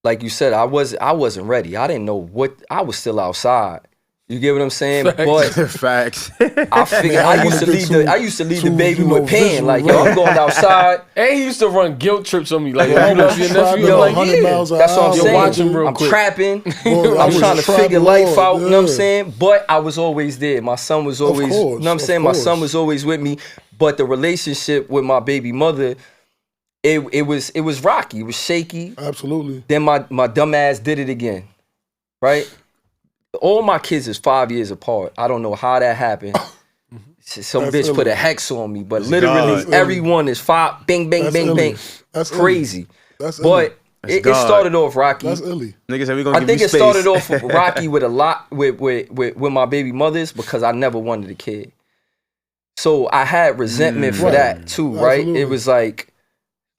like you said, I wasn't ready. I didn't know what I was still outside. You get what I'm saying? Facts. But Facts. I figured Man, I I used to wanna leave get the I used to leave the too, baby you know, with Pan. visual, Like, yo, I'm going outside. And he used to run guilt trips on me. Like, Yeah, you know, I your was nephew, trapping I'm like, 100 yeah. miles an That's what I'm hour. You're saying. watching real I'm quick. trapping. Boy, I I'm was trying to trapping figure life hard, out, you know what I'm yeah. saying? But I was always there. My son was always, course, you know what I'm of saying? My son course. was always with me. But the relationship with my baby mother, it was rocky. It was shaky. Absolutely. Then my dumb ass did it again, right? All my kids is 5 years apart. I don't know how that happened. Some That's bitch put a illegal. hex on me, but literally God. everyone is 5, bang, bang, That's bang, bang. illy. That's illy. Crazy. That's But it God. started off rocky. That's illy. Niggas said we gonna I give think you it space. started off rocky with a lot with my baby mothers because I never wanted a kid. So I had resentment for Right. that too, right? Absolutely. It was like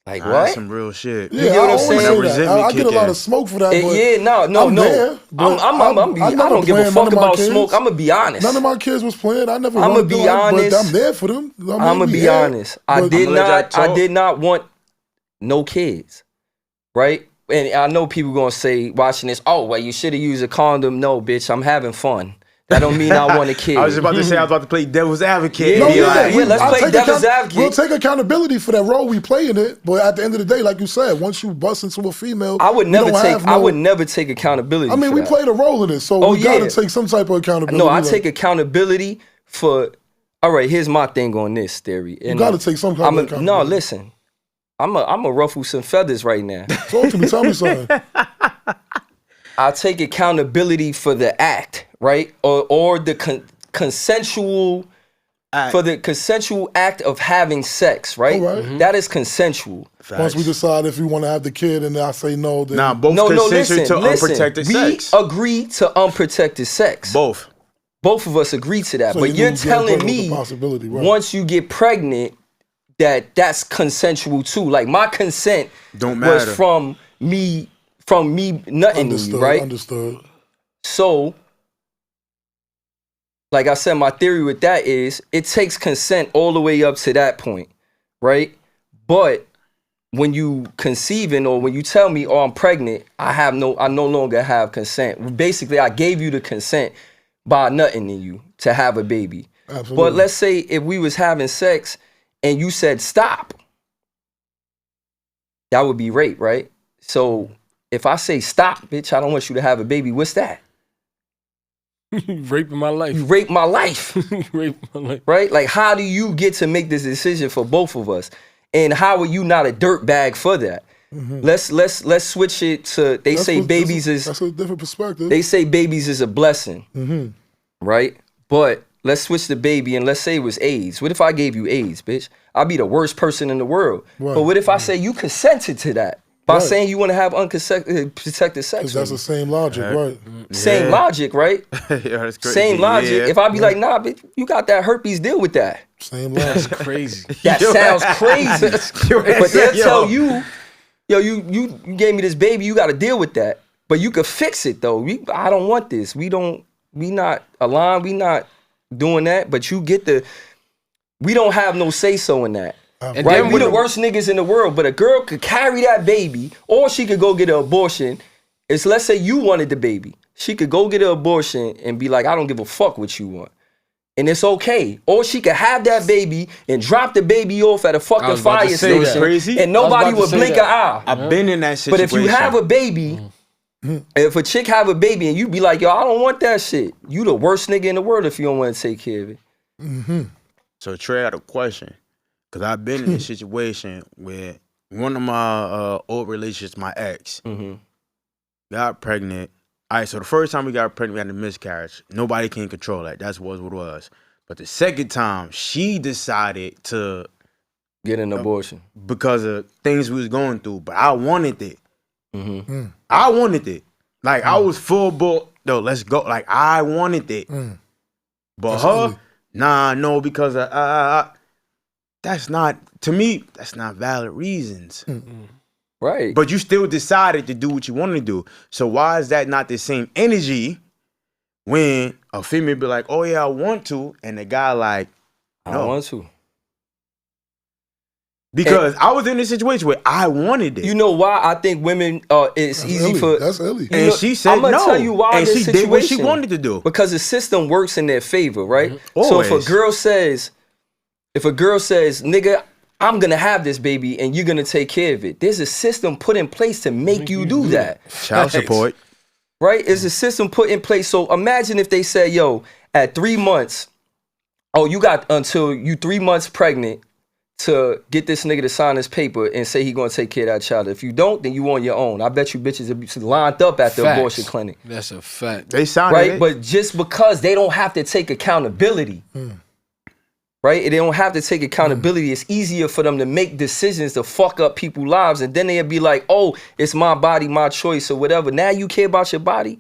That's what? some real shit. Yeah, get what I I'm always saying? say That that. resentment I get a kick lot in. of smoke for that, but Yeah, no. I'm there, but I don't never give a blame fuck none of my about kids. smoke. I'm gonna be honest. None of my kids was playing. I never I'ma wanted be to, like, honest. but I'm there for them. I mean, I'm gonna we be here, honest. I but- did I'ma let y'all not. I talk. did not want no kids, right? And I know people gonna say watching this. Oh, well, you should have used a condom. No, bitch, I'm having fun. That don't mean I want a kid. I was just about to say I was about to play devil's advocate. Yeah, and be yeah, like, yeah, let's I'll play take devil's advocate. We'll take accountability for that role we play in it, but at the end of the day, like you said, once you bust into a female, I would you never don't take. have I no- would never take accountability. I mean, for we that. played a role in it, so Oh, we got to yeah. take some type of accountability. No, I like, take accountability for. All right, here's my thing on this theory. You got to take some kind of accountability. No, listen. I'm a ruffle some feathers right now. Talk to me. Tell me something. I take accountability for the act, right? Or the consensual Act. for the consensual act of having sex, right? All right. That is consensual. Once we decide if we want to have the kid, and I say no, then Nah, both No, consensual listen, to listen. unprotected We sex. agree to unprotected sex. Both. Both of us agree to that. So but you you're knew getting telling pregnant was a me possibility, right. once you get pregnant that's consensual too. Like my consent Don't was matter. from me nutting understood, you, right? understood. So, like I said, my theory with that is it takes consent all the way up to that point, right? But when you conceiving or when you tell me, oh, I'm pregnant, I no longer have consent. Basically, I gave you the consent by nutting in you to have a baby. Absolutely. But let's say if we was having sex and you said stop, that would be rape, right? So if I say stop, bitch, I don't want you to have a baby, what's that? You raping my life. You raped my life. You raping my life. Right? Like, how do you get to make this decision for both of us? And how are you not a dirtbag for that? Let's switch it to. They That's say what- babies that's a different perspective. They say babies is a blessing, right? But let's switch the baby and let's say it was AIDS. What if I gave you AIDS, bitch? I'd be the worst person in the world. Right. But what if I say you consented to that by Right. saying you want to have protected sex? Because With that's me? the same logic, right? Same Yeah. logic, right? Yeah, that's crazy. Same logic. Yeah. If I be like, nah, bitch, you got that herpes, deal with that. Same That's logic. crazy. That sounds crazy. But they'll tell you, yo, you gave me this baby, you got to deal with that. But you could fix it though. I don't want this. We not aligned. We not doing that. But you get we don't have no say so in that. And Right? then We the worst niggas in the world. But a girl could carry that baby, or she could go get an abortion. Let's say you wanted the baby. She could go get an abortion and be like, I don't give a fuck what you want. And it's okay. Or she could have that baby and drop the baby off at a fucking fire station. Crazy. And nobody would blink an eye. I've been in that situation. But if you have a baby, if a chick have a baby and you be like, yo, I don't want that shit. You the worst nigga in the world if you don't want to take care of it. So Trey, I had a question. Because I've been in a situation where one of my old relationships, my ex, got pregnant. All right, so the first time we got pregnant, we had a miscarriage. Nobody can control that. That's what it was. But the second time, she decided to Get an abortion. because of things we was going through. But I wanted it. I wanted it. Like, I was full book. Yo, let's go. Like, I wanted it. But That's her, ugly. no, because that's not, to me, that's not valid reasons. Right. But you still decided to do what you wanted to do. So why is that not the same energy when a female be like, oh yeah, I want to, and the guy like, I don't want to. because I was in a situation where I wanted it. You know why I think women, it's That's easy illy. for... That's illy. You and know, she said I'ma no. tell you why and this she did what she situation. wanted to do. Because the system works in their favor, right? So Always. if a girl says, nigga, I'm gonna have this baby and you're gonna take care of it, there's a system put in place to make you do that. Child support. Right? It's a system put in place. So imagine if they say, yo, at 3 months, you got until you 3 months pregnant to get this nigga to sign this paper and say he gonna take care of that child. If you don't, then you on your own. I bet you bitches are lined up at the Facts. abortion clinic. That's a fact. They signed Right? it. But just because they don't have to take accountability, right? They don't have to take accountability. It's easier for them to make decisions to fuck up people's lives. And then they'll be like, oh, it's my body, my choice or whatever. Now you care about your body?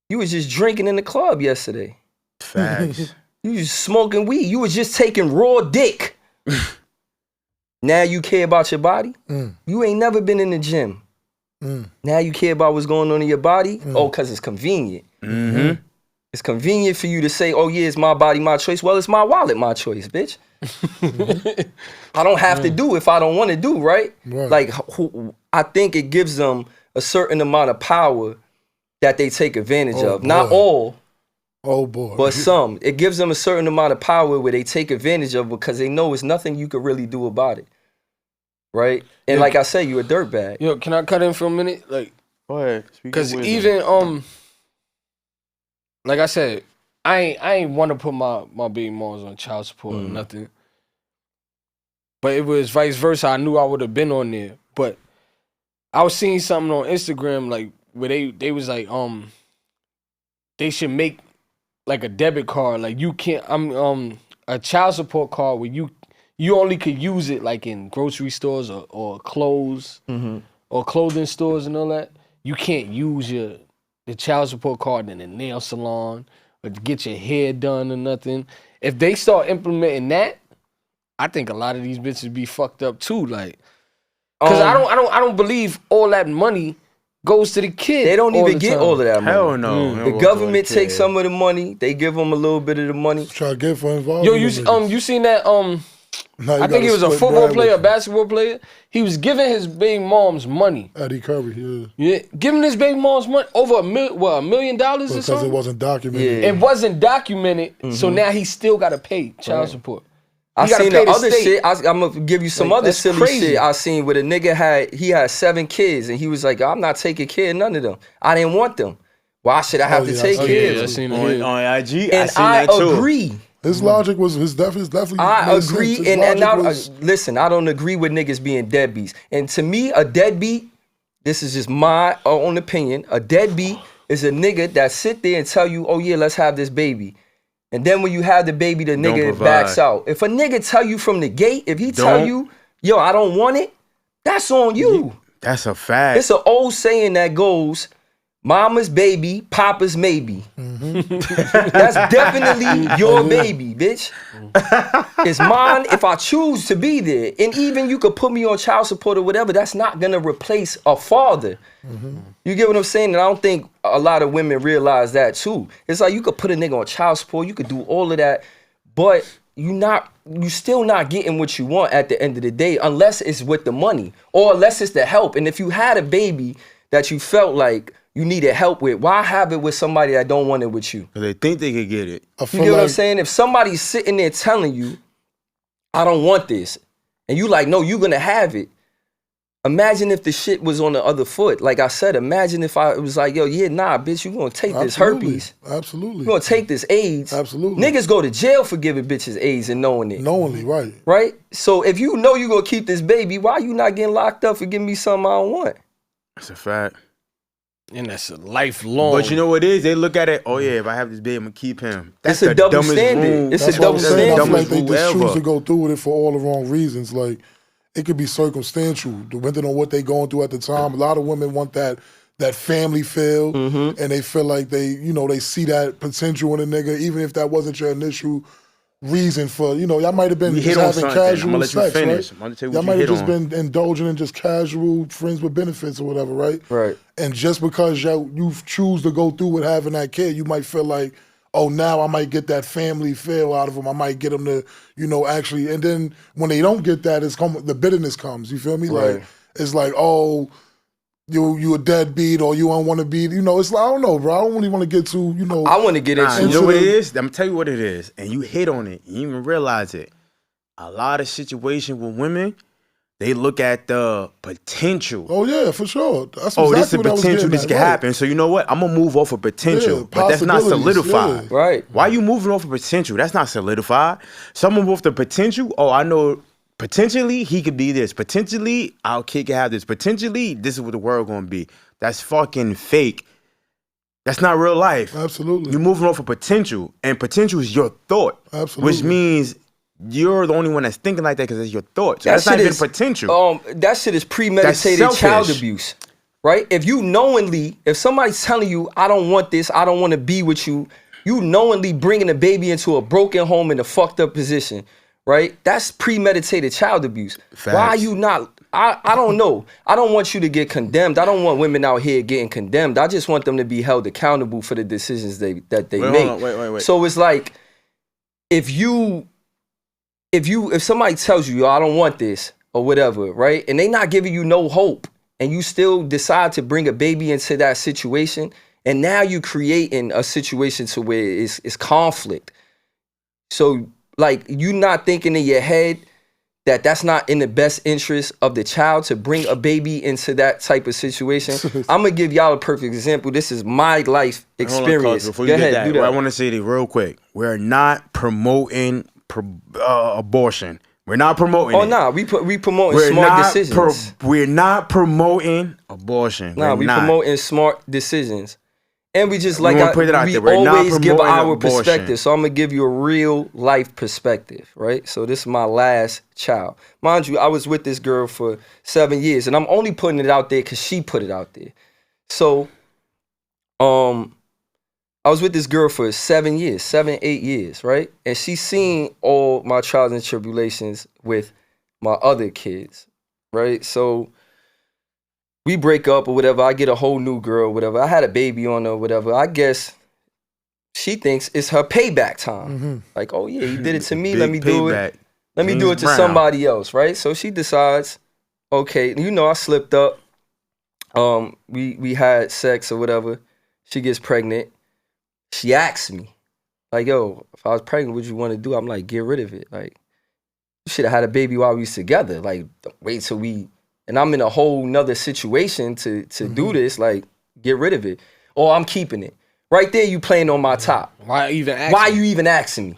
You was just drinking in the club yesterday. Facts. You was smoking weed. You was just taking raw dick. Now you care about your body? You ain't never been in the gym. Now you care about what's going on in your body? Oh, because it's convenient. It's convenient for you to say, oh yeah, it's my body, my choice. Well, it's my wallet, my choice, bitch. I don't have to do if I don't want to do, right? Like, I think it gives them a certain amount of power that they take advantage of. Not all, Oh boy. but some. It gives them a certain amount of power where they take advantage of because they know it's nothing you could really do about it. Right? And like I said, you a dirtbag. Yo, can I cut in for a minute? Like, Go ahead. because even like I said, I ain't want to put my baby moms on child support or nothing. But it was vice versa. I knew I would have been on there. But I was seeing something on Instagram like where they was like they should make like a debit card. Like you can't a child support card where you only could use it like in grocery stores or clothes or clothing stores and all that. You can't use the child support card in a nail salon or to get your hair done or nothing. If they start implementing that, I think a lot of these bitches be fucked up too. Like, cause I don't believe all that money goes to the kid. They don't all even the get time. all of that money. Hell no. The government takes some of the money. They give them a little bit of the money. Try to get for involved. Yo, you seen that? Now you I think he gotta was a split football bread player, a with basketball player. He was giving his baby mom's money. Eddie Curry, yeah. Yeah, giving his baby mom's money over $1 million or Because it something. wasn't documented. Yeah. It wasn't documented, so now he still got to pay child support. I You gotta seen pay the the other state. shit. I'm gonna give you some Like, other that's silly crazy. shit I seen where the nigga had 7 kids and he was like, I'm not taking care of none of them. I didn't want them. Why should I have to yeah, take I care seen of that. them? I seen on, it. on IG. And seen I that too. agree. His logic was definitely. I made sense. agree, His and logic was- listen, I don't agree with niggas being deadbeats. And to me, a deadbeat, this is just my own opinion, a deadbeat is a nigga that sit there and tell you, oh yeah, let's have this baby. And then when you have the baby, the nigga provide. backs out. If a nigga tell you from the gate, if he tell Don't. you, yo, I don't want it, that's on you. That's a fact. It's an old saying that goes, Mama's baby, Papa's maybe. That's definitely your baby, bitch. It's mine if I choose to be there. And even you could put me on child support or whatever, that's not gonna replace a father. You get what I'm saying? And I don't think a lot of women realize that too. It's like you could put a nigga on child support, you could do all of that, but you still not getting what you want at the end of the day unless it's with the money or unless it's the help. And if you had a baby that you felt like you needed help with, why have it with somebody that don't want it with you? Because they think they could get it. You get what I'm saying? If somebody's sitting there telling you, I don't want this, and you like, no, you're gonna have it. Imagine if the shit was on the other foot. Like I said, imagine if I was like, yo, yeah, nah, bitch, you gonna take this herpes. Absolutely. You gonna take this AIDS. Absolutely. Niggas go to jail for giving bitches AIDS and knowing it. Knowingly, right. Right? So if you know you gonna keep this baby, why you not getting locked up for giving me something I don't want? That's a fact. And that's a lifelong. But you know what it is? They look at it, oh yeah, if I have this baby, I'm gonna keep him. That's It's a the double dumbest standard. rule. It's That's a what I'm double saying. I feel standard. like they just Dumbest rule choose to ever. go through with it for all the wrong reasons. Like, it could be circumstantial, depending on what they going through at the time. A lot of women want that family feel, and they feel like they see that potential in a nigga, even if that wasn't your initial reason for, y'all might have been You just hit on having something. I'm casual gonna let you sex, finish. right? I'm gonna tell you Y'all what might you have hit just on. been indulging in just casual friends with benefits or whatever, right? Right. And just because you choose to go through with having that kid, you might feel like, oh, now I might get that family feel out of them. I might get them to, actually. And then when they don't get that, the bitterness comes. You feel me? Right. Like, it's like, oh, you a deadbeat or you don't want to be. It's like, I don't know, bro. I don't really want to get too, I want to get into You know what it the- is? I'm gonna tell you what it is. And you hit on it. You even realize it. A lot of situations with women, they look at the potential. Oh, yeah, for sure. That's Oh, exactly this is what I was potential. getting This at, can right. happen. So you know what? I'm gonna move off of potential, Yeah, but that's not possibilities, solidified. yeah. Right. Why you moving off of potential? That's not solidified. Someone with the potential. Oh, I know. Potentially, he could be this. Potentially, our kid could have this. Potentially, this is what the world gonna be. That's fucking fake. That's not real life. Absolutely. You're moving off of potential, and potential is your thought. Absolutely. Which means you're the only one that's thinking like that because it's your thought. So that's not shit even is, potential. That shit is premeditated That's child selfish. abuse, right? If somebody's telling you, I don't want this, I don't want to be with you, you knowingly bringing a baby into a broken home in a fucked up position, right? That's premeditated child abuse. Why are Facts. you not? I don't know. I don't want you to get condemned. I don't want women out here getting condemned. I just want them to be held accountable for the decisions that they Wait, make. hold on, wait. So it's like, if somebody tells you, yo, I don't want this or whatever, right? And they not giving you no hope and you still decide to bring a baby into that situation, and now you creating a situation to where it's conflict. So like, you not thinking in your head that that's not in the best interest of the child to bring a baby into that type of situation. I'm gonna give y'all a perfect example. This is my life Hold on, experience. cuz, before Go you ahead, get do that, that. I want to say this real quick. We're not promoting abortion. We're not promoting Oh it. nah, we promoting smart decisions. We're not promoting abortion. Nah, we not. promoting smart decisions. And we just We like wanna put it out we there. We're not always give promoting our abortion. perspective. So I'm gonna give you a real life perspective, right? So this is my last child. Mind you, I was with this girl for 7 years, and I'm only putting it out there because she put it out there. So I was with this girl for 7 years, 8 years, right? And she seen all my trials and tribulations with my other kids, right? So we break up or whatever. I get a whole new girl, whatever. I had a baby on her, or whatever. I guess she thinks it's her payback time. Like, oh yeah, he did it to me. Let me do it. Let me do it to somebody else, right? So she decides, okay, I slipped up. We had sex or whatever. She gets pregnant. She asks me, like, yo, if I was pregnant, what you want to do? I'm like, get rid of it. Like, you should have had a baby while we was together. Like, don't wait till we, and I'm in a whole nother situation to do this. Like, get rid of it. Or I'm keeping it. Right there, you playing on my top. Why even ask? Why you even asking me?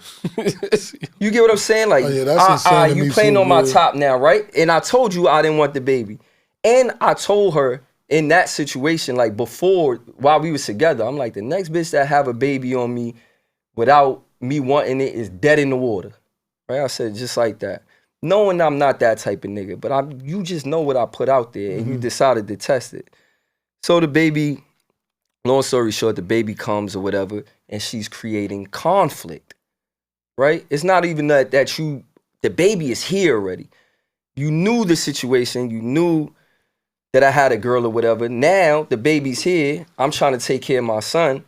You get what I'm saying? Like, Oh, yeah, that's insane to you me playing too, on my yeah. top now, right? And I told you I didn't want the baby. And I told her in that situation, like before, while we was together, I'm like, the next bitch that have a baby on me without me wanting it is dead in the water. Right? I said just like that. Knowing I'm not that type of nigga, but you just know what I put out there and you decided to test it. So the baby long story short, the baby comes or whatever, and she's creating conflict, right? It's not even that the baby is here already. You knew the situation. You knew that I had a girl or whatever. Now the baby's here. I'm trying to take care of my son.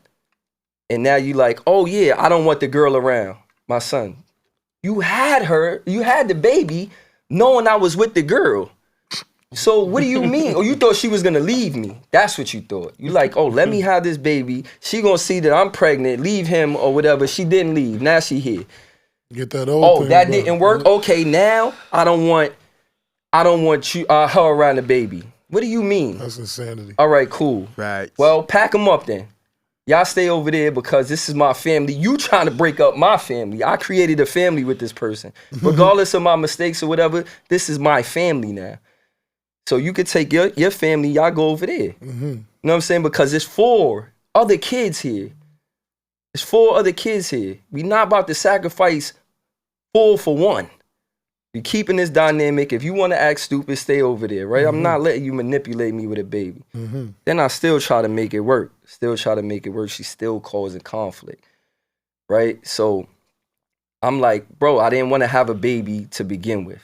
And now you like, oh yeah, I don't want the girl around my son. You had the baby knowing I was with the girl. So what do you mean? Oh, you thought she was gonna leave me. That's what you thought. You like, oh, let me have this baby. She gonna see that I'm pregnant, leave him or whatever. She didn't leave. Now she here. Get that old Oh, thing that back. didn't work? Okay, now I don't want you her around the baby. What do you mean? That's insanity. All right, cool. Right. Well, pack them up then. Y'all stay over there because this is my family. You trying to break up my family. I created a family with this person. Regardless of my mistakes or whatever, this is my family now. So you could take your family, y'all go over there. Mm-hmm. You know what I'm saying? Because it's 4 other kids here. It's 4 other kids here. We not about to sacrifice 4 for 1. You're keeping this dynamic. If you want to act stupid, stay over there, right? I'm not letting you manipulate me with a baby. Then I still try to make it work. She's still causing conflict, right? So I'm like, bro, I didn't want to have a baby to begin with.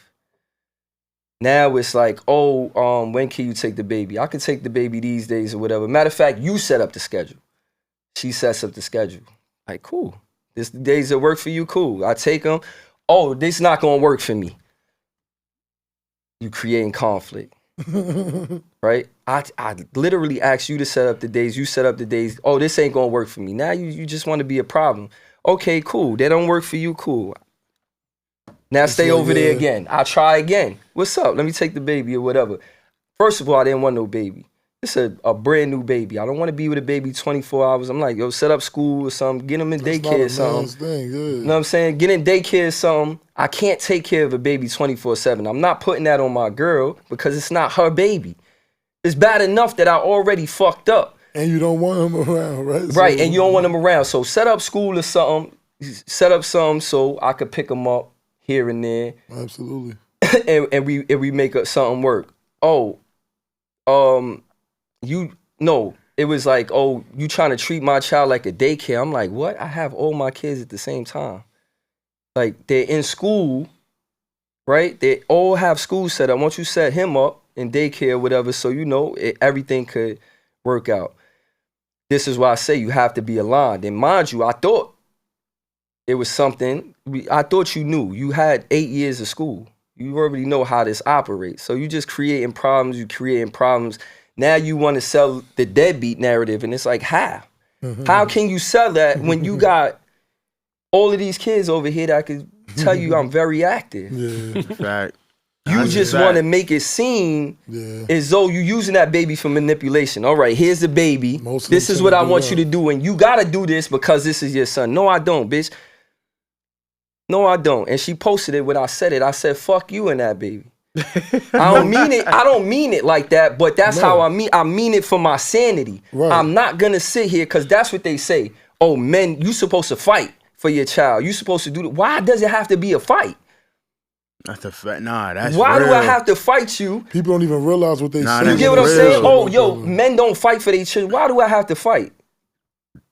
Now it's like, oh, when can you take the baby? I can take the baby these days or whatever. Matter of fact, you set up the schedule. She sets up the schedule. Like, cool. This the days that work for you, cool. I take them. Oh, this not gonna work for me. You creating conflict, right? I literally asked you to set up the days. You set up the days. Oh, this ain't gonna work for me. Now you just want to be a problem. Okay, cool. They don't work for you, cool. Now stay over there again. I'll try again. What's up? Let me take the baby or whatever. First of all, I didn't want no baby. It's a brand new baby. I don't want to be with a baby 24 hours. I'm like, yo, set up school or something. Get them in daycare or something. You know what I'm saying? Get in daycare or something. I can't take care of a baby 24/7. I'm not putting that on my girl because it's not her baby. It's bad enough that I already fucked up. And you don't want him around, right? Right, and you don't want him around. So set up school or something. Set up something so I could pick him up here and there. Absolutely. and we make something work. Oh, it was like, oh, you trying to treat my child like a daycare. I'm like, what? I have all my kids at the same time. Like, they're in school, right? They all have school set up. Once you set him up in daycare or whatever, so everything could work out. This is why I say you have to be aligned. And mind you, I thought it was something, I thought you knew. You had 8 years of school. You already know how this operates. So you just creating problems. Now you want to sell the deadbeat narrative, and it's like, how? How can you sell that when you got all of these kids over here that could tell you I'm very active? Yeah. Right. You just want to make it seem as though you're using that baby for manipulation. All right, here's the baby. This is what I want you to do, and you got to do this because this is your son. No, I don't, bitch. No, I don't. And she posted it when I said it. I said, fuck you and that baby. I don't mean it. I don't mean it like that, but that's how I mean. I mean it for my sanity. Right. I'm not gonna sit here because that's what they say. Oh, men, you supposed to fight for your child. You supposed to do that. Why does it have to be a fight? That's a fact. Nah, that's why real. do I have to fight you? People don't even realize what they say. You get what I'm saying? Oh, yo, men don't fight for their children. Why do I have to fight?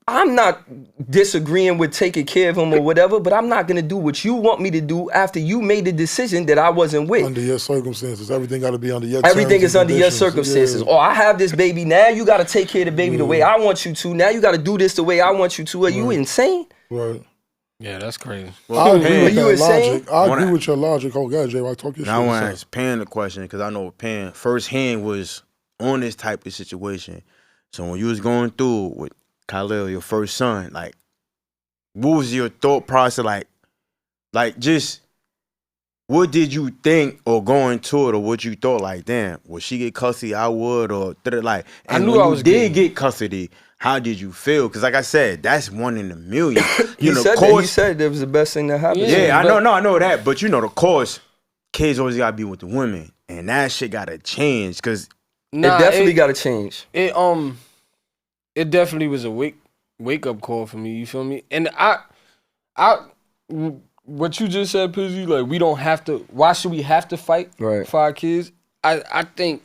I'm not disagreeing with taking care of him or whatever, but I'm not going to do what you want me to do after you made the decision that I wasn't with. Under your circumstances. Everything got to be under your Everything is under your conditions. circumstances. Oh, I have this baby. Now you got to take care of the baby the way I want you to. Now you got to do this the way I want you to. Are you insane? Right. Yeah, that's crazy. Well, I agree with that logic. I agree wanna- with your logic. Oh, God, Jay, I talk your shit. I want to ask Pan the question because I know Pan firsthand was on this type of situation. So when you was going through with Khalil, your first son, like, what was your thought process? Like just what did you think or going to it, or what you thought? Like, damn, would she get custody? I would, or like. And I knew when I you was did get custody, how did you feel? Because like I said, that's 1 in a million. He said that was the best thing that happened. Yeah, I know that. But the course, kids always gotta be with the women, and that shit gotta change. Because it definitely gotta change. It definitely was a wake up call for me. You feel me? And I, what you just said, Pizzy, like, we don't have to. Why should we have to fight for our kids? I think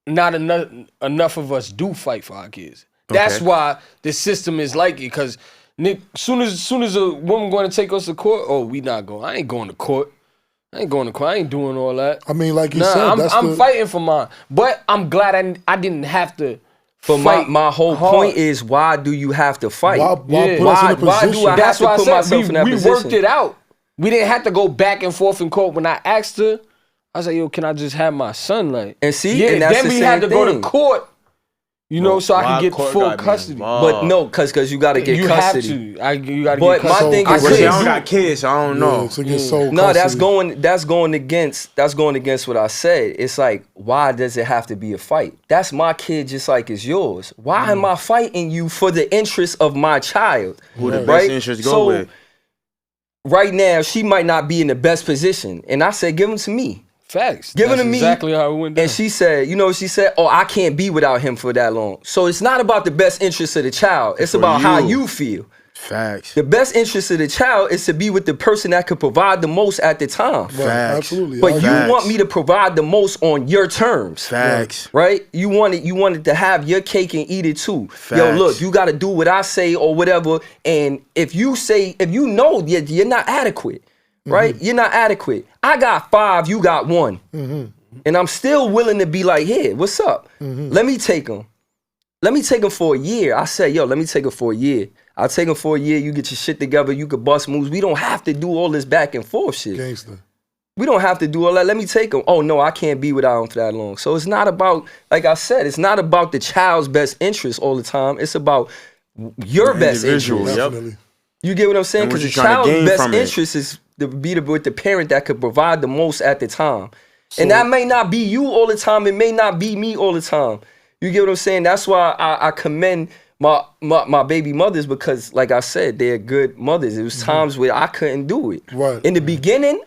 not enough of us do fight for our kids. That's why the system is like it. Because soon as a woman going to take us to court, oh, we not going. I ain't going to court. I ain't doing all that. I mean, like you said, I'm fighting for mine. But I'm glad I didn't have to. But my whole point is, why do you have to fight? Why put us in a Why position? do I have to put myself in that position? We worked it out. We didn't have to go back and forth in court. When I asked her, I was like, yo, can I just have my son? Like, and see, and that's then we had to go to court. You know, so I could get full custody. But no, because you got to get custody. You have to. You got to but get custody. my thing is, I don't got kids, so I don't know. No, that's going against what I said. It's like, why does it have to be a fight? That's my kid, just like it's yours. Why am I fighting you for the interest of my child? Who the best interest go with? Right now, she might not be in the best position, and I said, give him to me. Facts. Give it to me. Exactly how it went down. And she said, oh, I can't be without him for that long. So it's not about the best interest of the child. It's about how you feel. Facts. The best interest of the child is to be with the person that could provide the most at the time. Right, absolutely. But you want me to provide the most on your terms. Facts. Right? You wanted to have your cake and eat it too. Facts. Yo, look, you got to do what I say or whatever. And if you know you're not adequate, right? You're not adequate. I got 5, you got 1. And I'm still willing to be like, here, what's up? Let me take him. Let me take him for a year. I said, yo, let me take him for a year. I'll take him for a year. You get your shit together. You could bust moves. We don't have to do all this back and forth shit. Gangster. We don't have to do all that. Let me take him. Oh, no, I can't be without him for that long. So it's not about, like I said, it's not about the child's best interest all the time. It's about your best interest. Definitely. You get what I'm saying? Because the child's best interest is to be with the parent that could provide the most at the time. So, and that may not be you all the time. It may not be me all the time. You get what I'm saying? That's why I commend my baby mothers, because, like I said, they're good mothers. It was times where I couldn't do it. Right. In the beginning,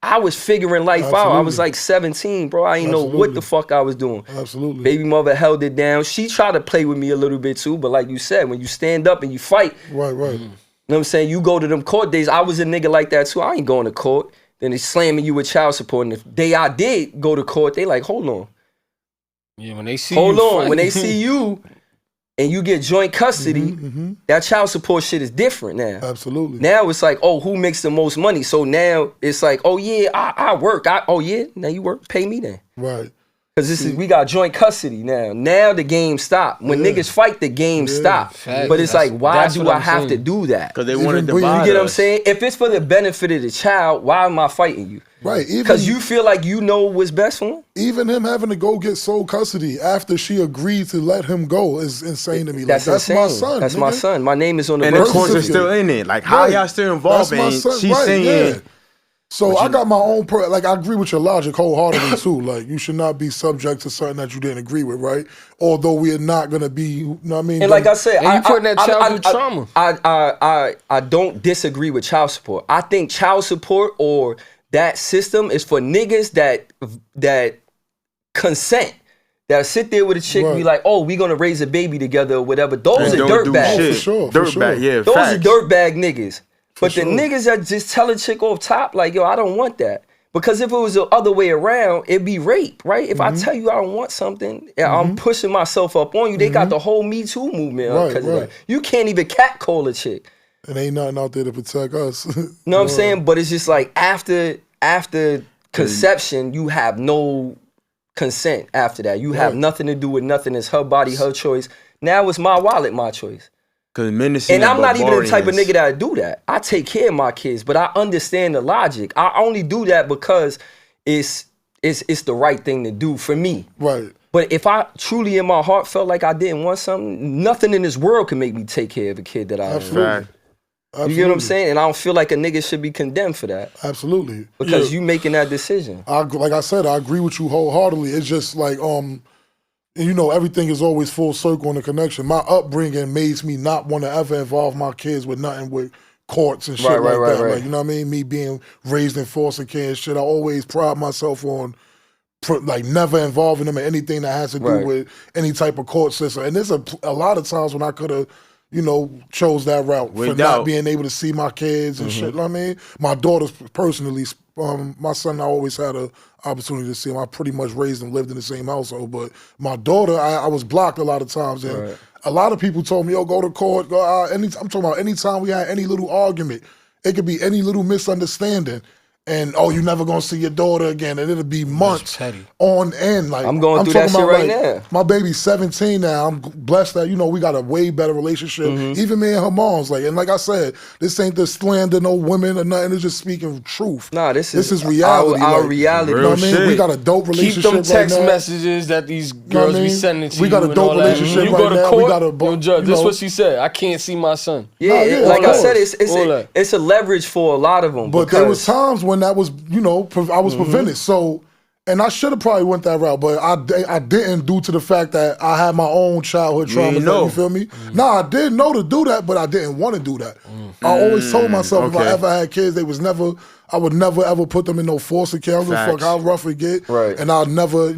I was figuring life out. I was like 17, bro. I didn't know what the fuck I was doing. Absolutely. Baby mother held it down. She tried to play with me a little bit too, but like you said, when you stand up and you fight. Right. You know what I'm saying? You go to them court days. I was a nigga like that too. I ain't going to court. Then they slamming you with child support. And the day I did go to court, they like, hold on. Yeah, when they see when they see you and you get joint custody, that child support shit is different now. Absolutely. Now it's like, oh, who makes the most money? So now it's like, oh yeah, I work. Oh yeah, now you work, pay me then. Right. Because we got joint custody now. Now the game stopped. When niggas fight, the game stop. But it's like, why do I have to do that? Because they want to divide us. You get what I'm saying? If it's for the benefit of the child, why am I fighting you? Right. Because you feel like you know what's best for him? Even him having to go get sole custody after she agreed to let him go is insane to me. That's my son. That's my son. My name is on the birth certificate. And the courts are still in it. Like, how y'all still involved in it? She's saying... Yeah. So I got my own, like, I agree with your logic wholeheartedly too. Like, you should not be subject to something that you didn't agree with, right? Although we are not going to be, you know what I mean? And like I said, you putting that child through trauma. I don't disagree with child support. I think child support or that system is for niggas that consent. That sit there with a chick and be like, oh, we going to raise a baby together or whatever. Those are dirtbags. Oh, for sure. Dirtbag, yeah. Those are dirtbag niggas. But the niggas that just tell a chick off top, like, yo, I don't want that. Because if it was the other way around, it'd be rape, right? If I tell you I don't want something, I'm pushing myself up on you. They got the whole Me Too movement because of that. You can't even catcall a chick. And ain't nothing out there to protect us. You know what I'm saying? But it's just like after conception, you have no consent after that. You have nothing to do with nothing. It's her body, her choice. Now it's my wallet, my choice. And I'm not even the type of nigga that do that. I take care of my kids, but I understand the logic. I only do that because it's the right thing to do for me. Right. But if I truly in my heart felt like I didn't want something, nothing in this world can make me take care of a kid that I Absolutely. You get what I'm saying? And I don't feel like a nigga should be condemned for that. Absolutely. Because you making that decision. Like I said, I agree with you wholeheartedly. It's just like, you know, everything is always full circle in the connection. My upbringing makes me not want to ever involve my kids with nothing with courts and shit that. Right. Like, you know what I mean? Me being raised in foster care and shit, I always pride myself on like never involving them in anything that has to do with any type of court system. And there's a lot of times when I could have, you know, chose that route for not being able to see my kids and shit. You know what I mean? My daughters personally, my son, I always had an opportunity to see him. I pretty much raised and lived in the same household. But my daughter, I was blocked a lot of times. And A lot of people told me, "Yo, go to court." Go out. I'm talking about anytime we had any little argument, it could be any little misunderstanding. And you never gonna see your daughter again, and it'll be months on end. Like I'm going through that shit right now. My baby's 17 now. I'm blessed that we got a way better relationship. Even me and her mom's and like I said, this ain't the slander no women or nothing. It's just speaking truth. Nah, this is reality. Our reality. You know what I mean? We got a dope relationship. Keep them text right now. messages that these girls be sending to you. We got a dope relationship you right go to now. court, We got a judge. This is what she said. I can't see my son. Yeah, like I said, it's a leverage for a lot of them. But there was times when that was, I was prevented. So, and I should have probably went that route, but I didn't due to the fact that I had my own childhood trauma. You feel me? Nah, I did know to do that, but I didn't want to do that. I always told myself if I ever had kids, I would never ever put them in no foster care. I don't give a fuck how rough it get. Right. And I'll never,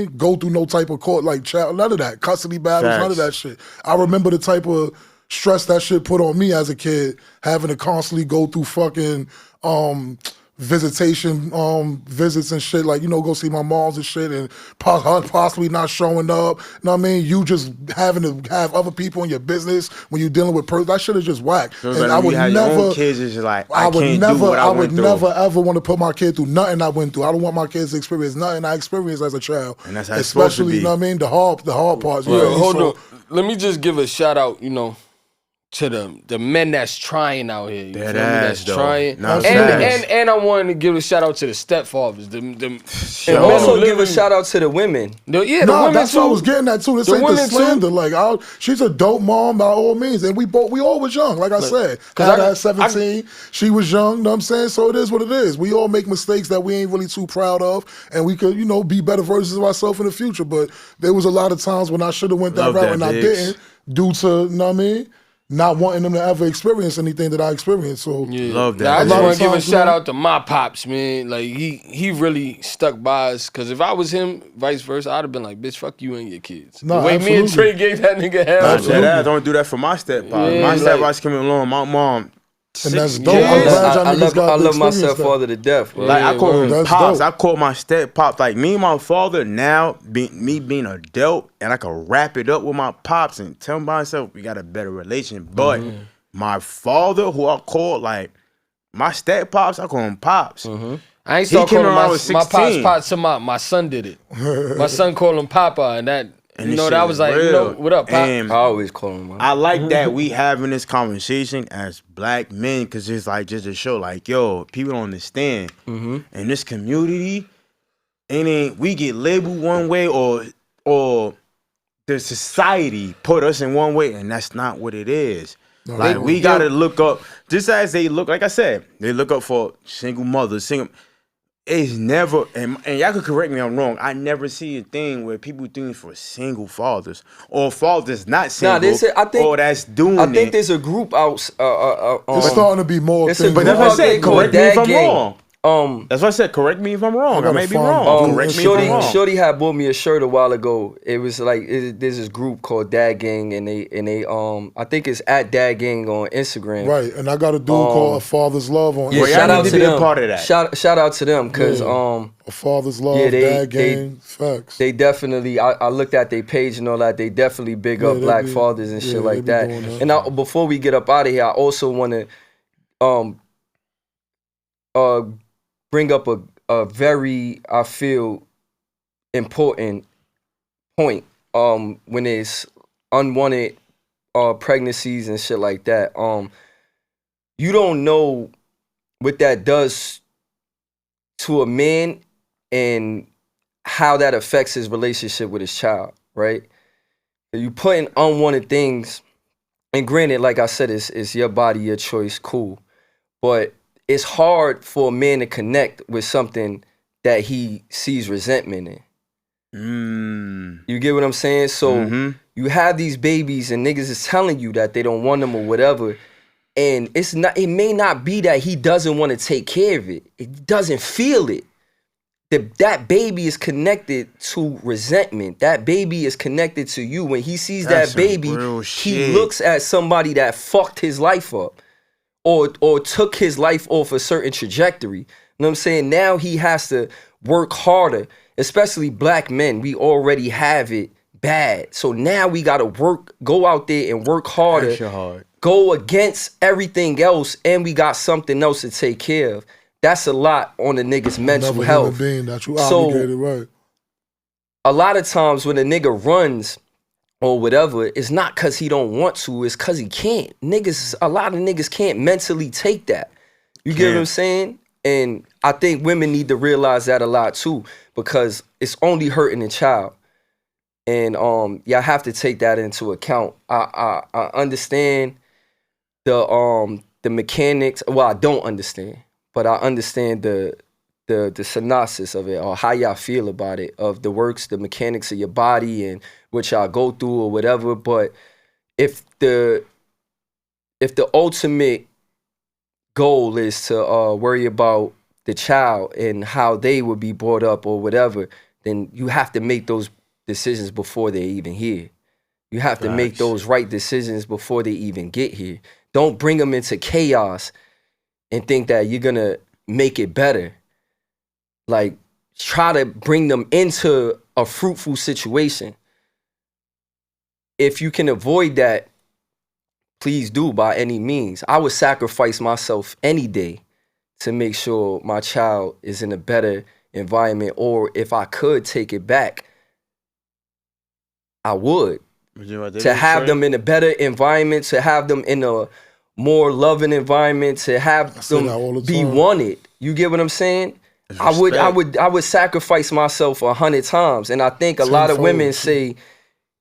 go through no type of court like child, none of that. Custody battles, none of that shit. I remember the type of stress that shit put on me as a kid, having to constantly go through fucking visitation visits and shit, like go see my moms and shit, and possibly not showing up. You know what I mean? You just having to have other people in your business when you're dealing with that shit is just whack. So and I would never. Kids is just like I would never through. ever want to put my kid through nothing I went through. I don't want my kids to experience nothing I experienced as a child. And that's how it's supposed to be. You know what I mean? The hard parts. Well, hold on. Let me just give a shout out, to the men that's trying out here. You feel me? That's trying. And I wanted to give a shout out to the stepfathers. And also give a shout out to the women. The women that's too. what I was getting at too. This ain't the slander. Like she's a dope mom by all means. And we all was young, like I said. Cause I got 17. She was young, you know what I'm saying? So it is what it is. We all make mistakes that we ain't really too proud of. And we could, be better versions of ourselves in the future. But there was a lot of times when I should have went that route and I didn't, due to, you know what I mean? Not wanting them to ever experience anything that I experienced. So love that. I just want to give a shout out to my pops, man. Like he really stuck by us. Cause if I was him, vice versa, I'd have been like, bitch, fuck you and your kids. No, the way me and Trey gave that nigga hell. I don't do that for my stepfather. My stepfather's coming along. My mom. And that's dope. I love my stepfather to death. Bro. Like I call him pops. Dope. I call my step pops. Like me and my father now, me being an adult, and I can wrap it up with my pops and tell myself we got a better relation. But my father, who I call like my step pops, I call him pops. I ain't start calling my pops till my son did it. My son called him Papa, and that. That was like, what up, Pop? I always call him. I like that we having this conversation as black men, because it's like just a show. Like, yo, people don't understand. In this community, we get labeled one way, or the society put us in one way, and that's not what it is. No, like we gotta look up, just as they look. Like I said, they look up for single mothers, It's never, and y'all could correct me if I'm wrong, I never see a thing where people do it for single fathers or fathers not single, that's doing it. I think there's a group out. It's starting to be more. But that's what I said. Correct me if I'm wrong. That's what I said. Correct me if I'm wrong. I may be wrong. Correct me if I'm wrong. Shorty had bought me a shirt a while ago. It was like there's this group called Dad Gang, and they I think it's at Dad Gang on Instagram. Right, and I got a dude called A Father's Love on. Yeah, shout out to them. Part of that. Shout out to them because A Father's Love, Dad Gang, facts. They definitely. I looked at their page and all that. They definitely big up black fathers and shit like that. And before we get up out of here, I also want to bring up a very, I feel, important point when it's unwanted pregnancies and shit like that. You don't know what that does to a man and how that affects his relationship with his child, right? You put in unwanted things, and granted, like I said, it's your body, your choice, cool. But it's hard for a man to connect with something that he sees resentment in. You get what I'm saying? So you have these babies and niggas is telling you that they don't want them or whatever. And it may not be that he doesn't want to take care of it. It doesn't feel it. That baby is connected to resentment. That baby is connected to you. When he sees that baby, he looks at somebody that fucked his life up. Or took his life off a certain trajectory. You know what I'm saying? Now he has to work harder, especially black men. We already have it bad. So now we gotta go out there and work harder, Extra hard. go against everything else, and we got something else to take care of. That's a lot on a nigga's mental Another health. human being that you So- obligated, right? A lot of times when a nigga runs or whatever, it's not cause he don't want to, it's cause he can't. A lot of niggas can't mentally take that. You get what I'm saying? And I think women need to realize that a lot too, because it's only hurting a child. And y'all have to take that into account. I understand the mechanics. Well, I don't understand, but I understand the synopsis of it, or how y'all feel about it, of the works, the mechanics of your body and what y'all go through or whatever. But if the ultimate goal is to worry about the child and how they would be brought up or whatever, then you have to make those decisions before they're even here. You have to make those right decisions before they even get here. Don't bring them into chaos and think that you're gonna make it better. Like, try to bring them into a fruitful situation. If you can avoid that, please do by any means. I would sacrifice myself any day to make sure my child is in a better environment, or if I could take it back, I would. To have them in a better environment, to have them in a more loving environment, to have them be wanted. You get what I'm saying? I would sacrifice myself 100 times. And I think a lot of women say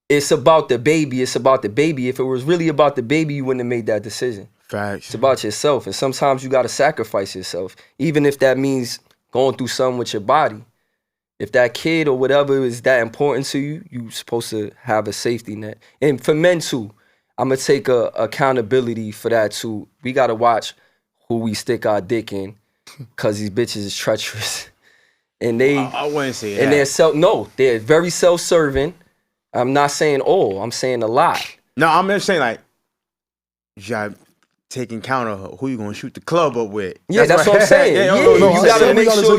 it's about the baby. It's about the baby. If it was really about the baby, you wouldn't have made that decision. Facts. It's about yourself. And sometimes you got to sacrifice yourself, even if that means going through something with your body. If that kid or whatever is that important to you, you're supposed to have a safety net. And for men too, I'm going to take accountability for that too. We got to watch who we stick our dick in, because these bitches is treacherous. And I wouldn't say that. And they're very self-serving. I'm not saying all, I'm saying a lot. No, I'm just saying, like, you gotta take in count of who you gonna shoot the club up with. Yeah, that's what I'm saying.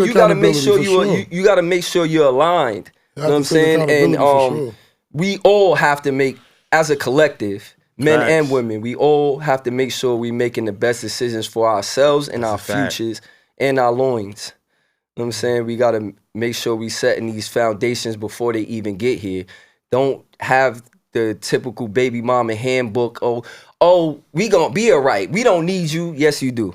You gotta make sure you're aligned. You know what I'm saying? And we all have to make, as a collective, men and women, we all have to make sure we making the best decisions for ourselves and our futures and our loins. You know what I'm saying? We gotta make sure we setting these foundations before they even get here. Don't have the typical baby mama handbook. Oh, we gonna be all right. We don't need you. Yes, you do.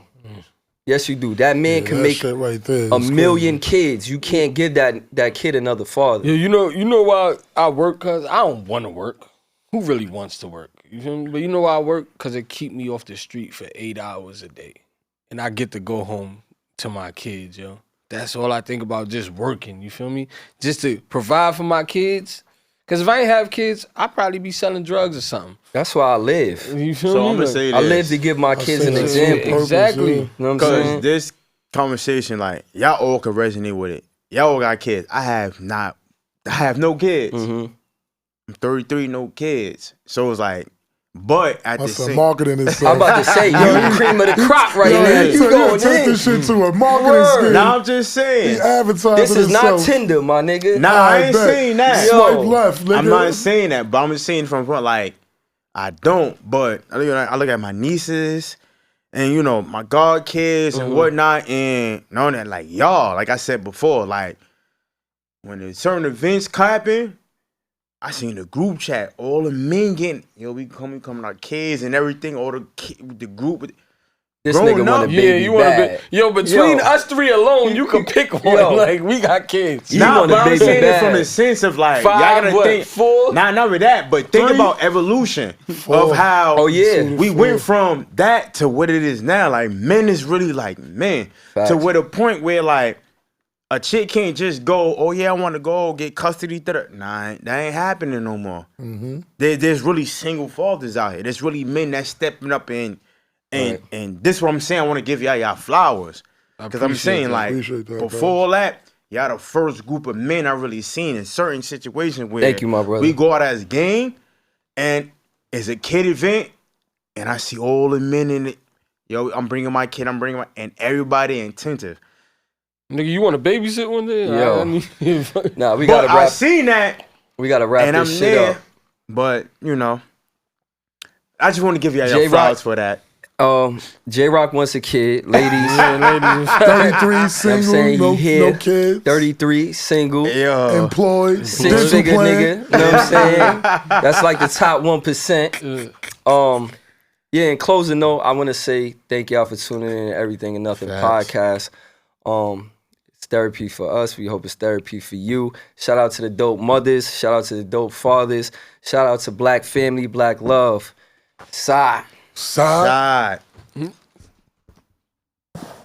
Yes, you do. That man can make right there, a million kids. You can't give that kid another father. Yeah, you know why I work? Cause I don't want to work. Who really wants to work? You feel me? But you know why I work? Cause it keep me off the street for 8 hours a day, and I get to go home to my kids, yo. That's all I think about, just working. You feel me? Just to provide for my kids. Cause if I ain't have kids, I'd probably be selling drugs or something. That's why I live. You feel So me? I'm gonna say this. I live to give my kids an example. Exactly. You know what I'm Because saying? this conversation, like, y'all all can resonate with it. Y'all all got kids. I have no kids. Mm-hmm. I'm 33, no kids. So it's like, but at the That's same marketing I'm itself. about to say, you the cream of the crop right now. You going take in. this shit to a marketing Word. scheme. Now I'm just saying. He advertising This is not himself. Tinder, my nigga. Nah, I ain't bet. saying that. Yo. Swipe left, nigga. I'm not saying that, but I'm just saying from front, like, I don't, but I look at my nieces and, you know, my god kids and whatnot, and knowing that, like, y'all, like I said before, like, when there's certain events happen, I seen the group chat, all the men getting, we coming our kids and everything, all the group. This Growing nigga want up, a baby you want bad. between us three alone, you can pick one. Yo. Like, we got kids. You Nah, want a but I'm baby saying it bad. from the sense of, like, 5, y'all gotta what, think. 4? Nah, not with that, but think 3? about evolution of how Oh, yeah. we went from that to what it is now. Like, men is really like men. Facts. To where the point where, like, a chick can't just go, oh yeah, I want to go get custody. Nah, that ain't happening no more. Mm-hmm. There's really single fathers out here. There's really men that's stepping up and this is what I'm saying. I want to give y'all flowers, because I'm saying, like, Appreciate that, before bro. all that, y'all the first group of men I really seen in certain situations where Thank you, my brother. we go out as gang and it's a kid event and I see all the men in it. Yo, I'm bringing my kid, and everybody attentive. Nigga, you want to babysit one day? Yo. I need- Nah, we But gotta I wrap. seen that We gotta wrap and I'm this shit there, up. but you know, I just want to give you your J-Rock. flowers for that. J-Rock wants a kid, ladies. ladies. 33 single, saying no, he here. no kids. 33 single. Yo, Employed. dental Six-figure plan. nigga, you know what I'm saying? That's like the top 1%. Yeah, in closing note, I want to say thank y'all for tuning in to Everything and Nothing podcast. It's therapy for us. We hope it's therapy for you. Shout out to the dope mothers. Shout out to the dope fathers. Shout out to Black family, Black love. Sigh. Side. side.